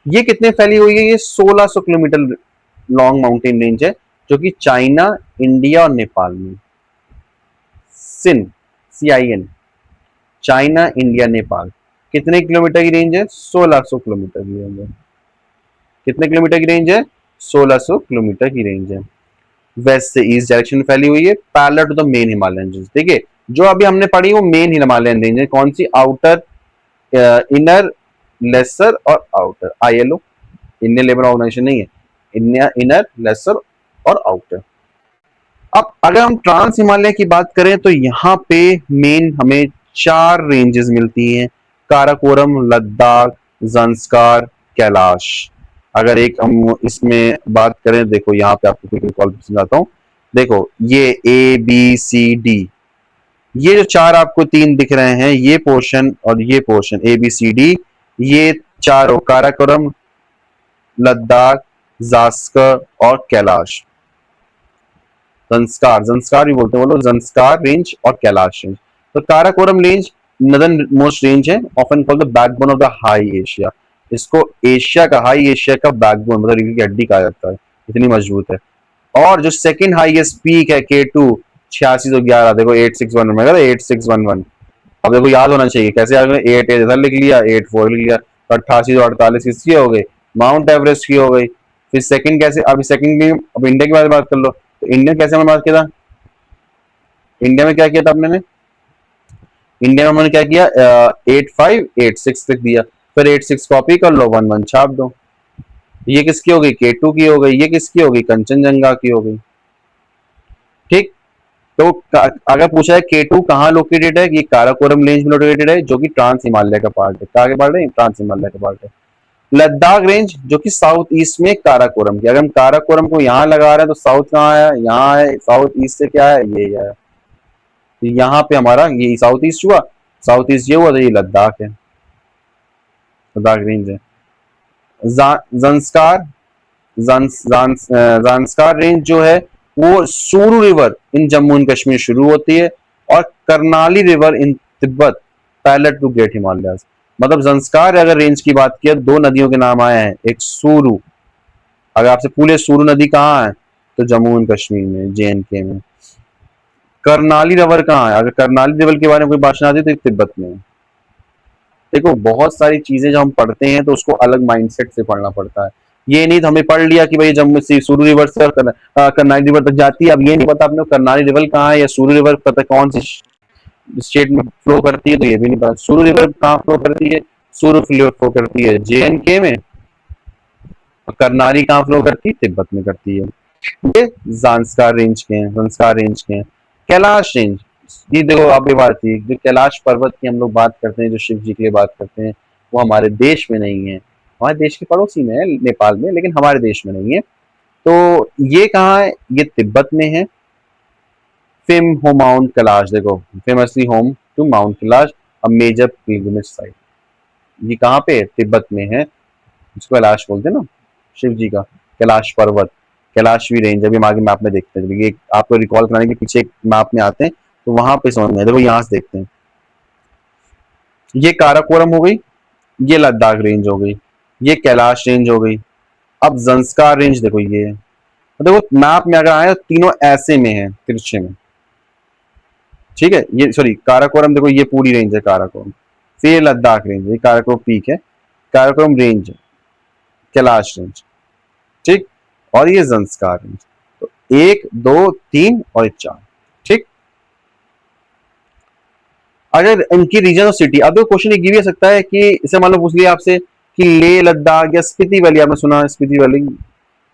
ये कितने फैली हुई है? ये 1600 किलोमीटर लॉन्ग माउंटेन रेंज है जो कि चाइना, इंडिया और नेपाल में। सिन, CIN, चाइना, इंडिया, नेपाल। कितने किलोमीटर की रेंज है? 1600 किलोमीटर की रेंज है। कितने किलोमीटर की रेंज है? 1600 किलोमीटर की रेंज है। वेस्ट से ईस्ट डायरेक्शन में फैली हुई है, parallel to the main Himalayan range. देखिए जो अभी हमने पढ़ी वो मेन हिमालयन रेंज है, कौन सी, आउटर, इनर, लेसर और outer, ILO, Indian labour organisation नहीं है, इनर, लेसर और आउटर। अब अगर हम ट्रांस हिमालय की बात करें तो यहाँ पे मेन हमें 4 रेंजेस मिलती हैं, काराकोरम, लद्दाख, जंस्कार, कैलाश। अगर एक हम इसमें बात करें, देखो यहाँ पे आपको क्विक रिकॉल समझाता हूँ। देखो ये ABCD, ये जो 4 आपको 3 दिख रहे हैं, ये पोर्शन और ये पोर्शन ABCD, ये चारों काराकोरम, लद्दाख, जास्कर और कैलाश, जंस्कार, जंस्कार भी बोलते हैं वो लोग, जंस्कार रेंज और कैलाश रेंज। तो Karakoram range northern most range है, often called the backbone of the high Asia. इसको एशिया का, हाई एशिया का बैकबोन, मतलब रीढ़ की हड्डी कहा जाता है, इतनी मजबूत है। और जो सेकंड हाईएस्ट पीक है K2 8611, देखो 8611 में, 8611। अब देखो याद होना चाहिए, कैसे याद, 8 इधर लिख लिया, 84 लिख लिया, 88 किसकी हो गई, माउंट एवरेस्ट की हो गई। फिर सेकंड कैसे, अभी सेकंड की, अब इंडिया के बारे में बात कर लो, तो इंडिया कैसे हमने बात किया था, इंडिया में क्या किया था अपने, इंडिया में हमने क्या किया, 8586 लिख दिया, फिर 86 कॉपी कर लो, 11 छाप दो। ये किसकी हो गई, K2 की हो गई, ये किसकी हो गई, कंचनजंगा की हो गई। ठीक, तो अगर पूछा है K2 कहाँ लोकेटेड है, ये काराकोरम रेंज में लोकेटेड है, जो कि ट्रांस हिमालय का पार्ट है, कहाँ के पार्ट है, ट्रांस हिमालय का पार्ट है। लद्दाख रेंज जो कि साउथ ईस्ट में काराकोरम की, अगर हम काराकोरम को यहाँ लगा रहे हैं तो साउथ कहाँ है, यहाँ है, साउथ ईस्ट से क्या है, ये है, तो यहाँ पे हमारा ये साउथ ईस्ट हुआ, साउथ ईस्ट ये हुआ, तो ये लद्दाख है, लद्दाख रेंज है। जंस्कार, जांस्कार रेंज जो है वो Suru river in Jammu and Kashmir शुरू होती है, और Karnali river in Tibet, parallel to great Himalayas. मतलब जंस्कार अगर रेंज की बात की, 2 नदियों के नाम आए हैं, एक सूरू, अगर आपसे पूछे सूरू नदी कहाँ है, तो जम्मू एंड कश्मीर में, JNK में। करनाली रिवर कहाँ है, अगर करनाली रिवर के बारे में कोई बात आती है तो तिब्बत में है। देखो बहुत सारी चीजें जब हम पढ़ते हैं तो उसको अलग माइंडसेट से पढ़ना पड़ता है। ये नहीं तो हमने पढ़ लिया कि भाई जम्मू से सूरू रिवर से करनाली रिवर तक जाती है, अब ये नहीं पता आपने करनाली रिवर कहाँ है या सूरू रिवर पता कौन सी स्टेट में फ्लो करती है, तो ये भी नहीं पता। सूरू रिवर कहाँ फ्लो करती है, सूरू फ्लो करती है JNK में, और करनाली कहाँ फ्लो करती है, तिब्बत में करती है। ये जांस्कार रेंज के हैं, संस्कार रेंज के हैं। कैलाश रेंज, ये देखो आप ये बात थी, जो कैलाश पर्वत की हम लोग बात करते हैं, जो शिव जी के लिए बात करते हैं, वो हमारे देश में नहीं है, हमारे देश के पड़ोसी में है, नेपाल में, लेकिन हमारे देश में नहीं है। तो ये कहाँ है, ये तिब्बत में है। फेम हो माउंट कैलाश, देखो famously home to mount Kailash, a major pilgrimage site, ये कहाँ पे, तिब्बत में है, जिसको कैलाश बोलते हैं ना, शिव जी का कैलाश पर्वत, कैलाशवी रेंज। अभी हम आगे मैप में देखते हैं, ये आपको रिकॉल कराने के पीछे मैप में आते हैं तो वहां पे समझ में, देखो यहाँ से देखते हैं, ये काराकोरम हो गई, ये लद्दाख रेंज हो गई, ये कैलाश रेंज हो गई। अब जंस्कार रेंज देखो, ये है, देखो मैप में अगर आए तो तीनों ऐसे में है, तिरछे में, ठीक है। ये सॉरी काराकोरम, देखो ये पूरी रेंज है काराकोरम, फिर लद्दाख रेंज, ये काराकोरम पीक है, काराकोरम रेंज है, कैलाश रेंज, ठीक, और ये जंस्कार रेंज। तो 1 2 3 और 4, ठीक। अगर इनकी रीजन और सिटी, अब क्वेश्चन ये भी सकता है कि इसे मान लो पूछ लिया आपसे कि ले लद्दाख या स्पीति वैली, आपने सुना स्पीति वैली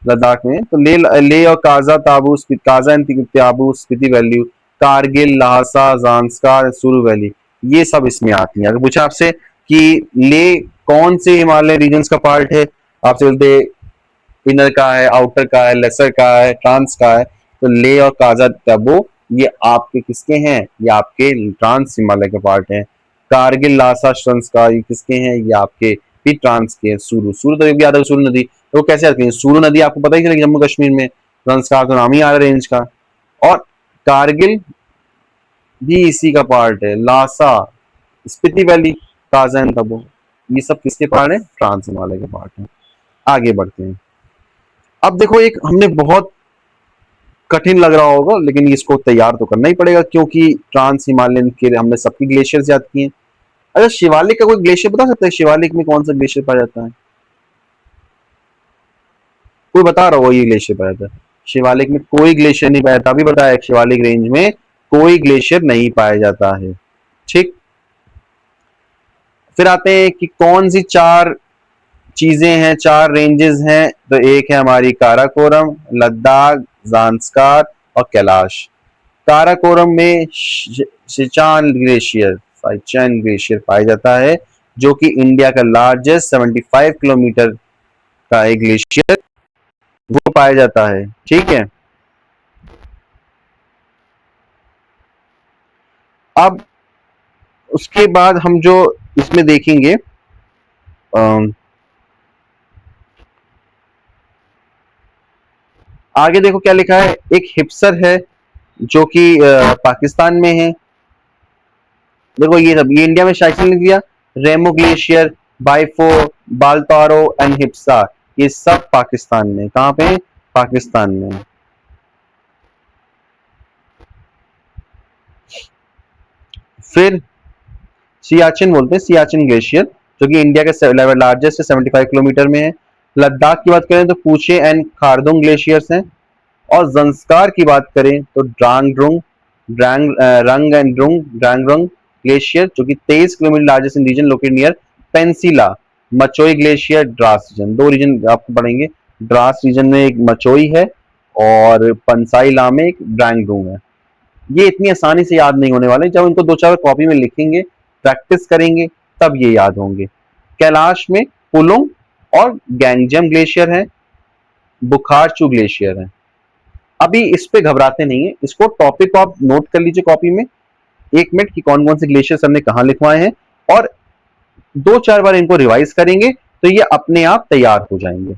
लद्दाख में, तो ले और काजा ताबू, काजा एंड त्याबू, स्पीति वैली, कारगिल, लहासा, जांस्कार, सुरू वैली, ये सब इसमें आती हैं। अगर पूछा आपसे कि ले कौन से हिमालय रीजन्स का पार्ट है, आपसे बोलते इनर का है, आउटर का है, लेसर का है, ट्रांस का है, तो ले और काजा तबो ये आपके किसके हैं, ये आपके ट्रांस हिमालय के पार्ट हैं। कारगिल, लासा, संस्कार ये किसके हैं, ये आपके भी ट्रांस के हैं। सूरू, सूरू तो याद है, सूरू नदी, तो कैसे आती है, सूरू नदी आपको पता ही चलेगी जम्मू कश्मीर में, संस्कार तो नाम ही आ रहा है रेंज का। और कारगिल भी इसी का पार्ट है, लासा, स्पीति वैली, काजा एंड तबो, ये सब किसके पार्ट है, ट्रांस हिमालय के पार्ट है। आगे बढ़ते हैं। अब देखो एक हमने बहुत कठिन लग रहा होगा, लेकिन इसको तैयार तो करना ही पड़ेगा, क्योंकि ट्रांस हिमालयन के हमने सबकी ग्लेशियर याद किए। अच्छा शिवालिक का कोई ग्लेशियर बता सकता है, शिवालिक में कौन सा ग्लेशियर पाया जाता है, कोई बता रहा हो ये ग्लेशियर पाया जाता है शिवालिक में कोई ग्लेशियर नहीं पाया जाता, अभी बताया शिवालिक रेंज में कोई ग्लेशियर नहीं पाया जाता है। ठीक, फिर आते हैं कि कौन सी चार चीजें हैं, चार रेंजेस हैं। तो एक है हमारी काराकोरम, लद्दाख, जांस्कार और कैलाश। काराकोरम में सिचान ग्लेशियर, साइचान ग्लेशियर पाया जाता है, जो कि इंडिया का लार्जेस्ट 75 किलोमीटर का एक ग्लेशियर वो पाया जाता है। ठीक है, अब उसके बाद हम जो इसमें देखेंगे, आगे देखो क्या लिखा है। एक हिप्सर है जो कि पाकिस्तान में है। देखो ये सब, ये इंडिया में शायद लिख दिया। रेमो ग्लेशियर, बाइफो, बाल्तारो एंड हिप्सा, ये सब पाकिस्तान में। कहां पे? पाकिस्तान में। फिर सियाचिन बोलते हैं, सियाचिन ग्लेशियर, जो कि इंडिया के लार्जेस्ट 75 किलोमीटर में है। लद्दाख की बात करें तो पूछे एंड खारदुंग ग्लेशियर्स हैं। और जंस्कार की बात करें तो रंग एंड ड्रांगरंग ग्लेशियर, जो कि 23 kilometre largest in region located near Pensila. Machoi glacier, Drass region, दो रीजन आपको पढ़ेंगे। द्रास रीजन में एक मचोई है और पंसाई ला में एक ड्रांगडुंग है। ये इतनी आसानी से याद नहीं होने वाले, जब इनको दो चार कॉपी में लिखेंगे, प्रैक्टिस करेंगे, तब ये याद होंगे। कैलाश में पुलुंग और गैंगजम ग्लेशियर है, बुखारचू ग्लेशियर है। अभी इस पे घबराते नहीं है, इसको टॉपिक आप नोट कर लीजिए कॉपी में 1 मिनट की, कौन कौन से ग्लेशियर हमने कहां लिखवाए हैं, और दो चार बार इनको रिवाइज करेंगे तो ये अपने आप तैयार हो जाएंगे।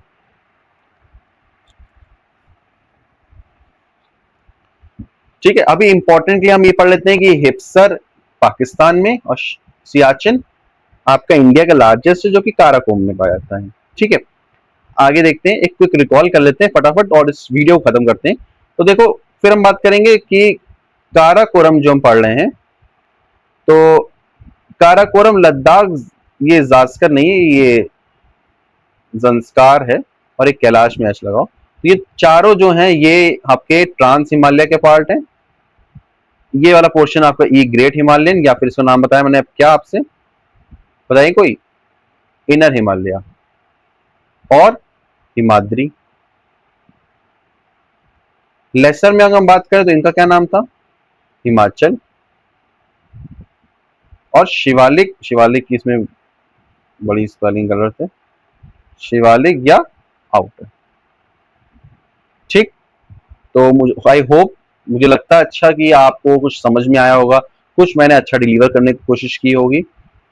ठीक है, अभी इंपॉर्टेंटली हम ये पढ़ लेते हैं कि हिप्सर पाकिस्तान में और सियाचिन आपका इंडिया का लार्जेस्ट है, जो कि काराकोरम में पाया जाता है। ठीक है, आगे देखते हैं, एक क्विक रिकॉल कर लेते हैं फटाफट और इस वीडियो को खत्म करते हैं। तो देखो, फिर हम बात करेंगे कि काराकोरम जो हम पढ़ रहे हैं, तो काराकोरम लद्दाख, ये जास्कर नहीं है, ये जंस्कार है, और एक कैलाश में ऐश लगाओ। तो ये चारों जो हैं ये आपके ट्रांस हिमालय के पार्ट हैं। ये वाला पोर्शन आपका ई ग्रेट हिमालयन, या फिर इसका नाम बताया मैंने क्या आपसे, बताइए कोई, इनर हिमालय और हिमाद्री। लेसर में अगर हम बात करें तो इनका क्या नाम था, हिमाचल। और शिवालिक, शिवालिक की इसमें बड़ी स्पेलिंग गलत है, शिवालिक या आउटर। ठीक, तो मुझे आई होप, मुझे लगता है अच्छा कि आपको कुछ समझ में आया होगा, कुछ मैंने अच्छा डिलीवर करने की कोशिश की होगी।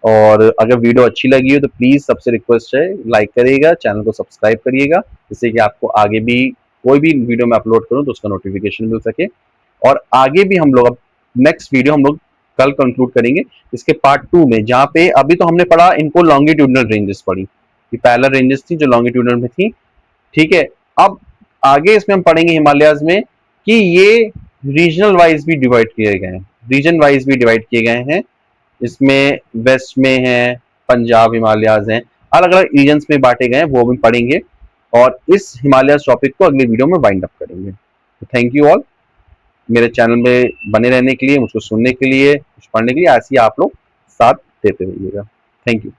और अगर वीडियो अच्छी लगी हो तो प्लीज सबसे रिक्वेस्ट है, लाइक करिएगा, चैनल को सब्सक्राइब करिएगा, जिससे कि आपको आगे भी कोई भी वीडियो में अपलोड करूं तो उसका नोटिफिकेशन मिल सके। और आगे भी हम लोग, अब नेक्स्ट वीडियो हम लोग कल कंक्लूड करेंगे इसके पार्ट 2 में, जहाँ पे अभी तो हमने पढ़ा इनको लॉन्गिट्यूडनल रेंजेस पढ़ी, ये पैरेलल रेंजेस थी जो लॉन्गिट्यूडनल में थी। ठीक है, अब आगे इसमें हम पढ़ेंगे हिमालयाज में कि ये रीजनल वाइज भी डिवाइड किए गए हैं, रीजन वाइज भी डिवाइड किए गए हैं। इसमें वेस्ट में है, पंजाब हिमालयाज हैं, अलग अलग रीजन्स में बांटे गए हैं, वो भी पढ़ेंगे। और इस हिमालयाज टॉपिक को अगले वीडियो में वाइंड अप करेंगे। तो थैंक यू ऑल, मेरे चैनल में बने रहने के लिए, मुझको सुनने के लिए, कुछ पढ़ने के लिए, ऐसे ही आप लोग साथ देते रहिएगा। Thank you.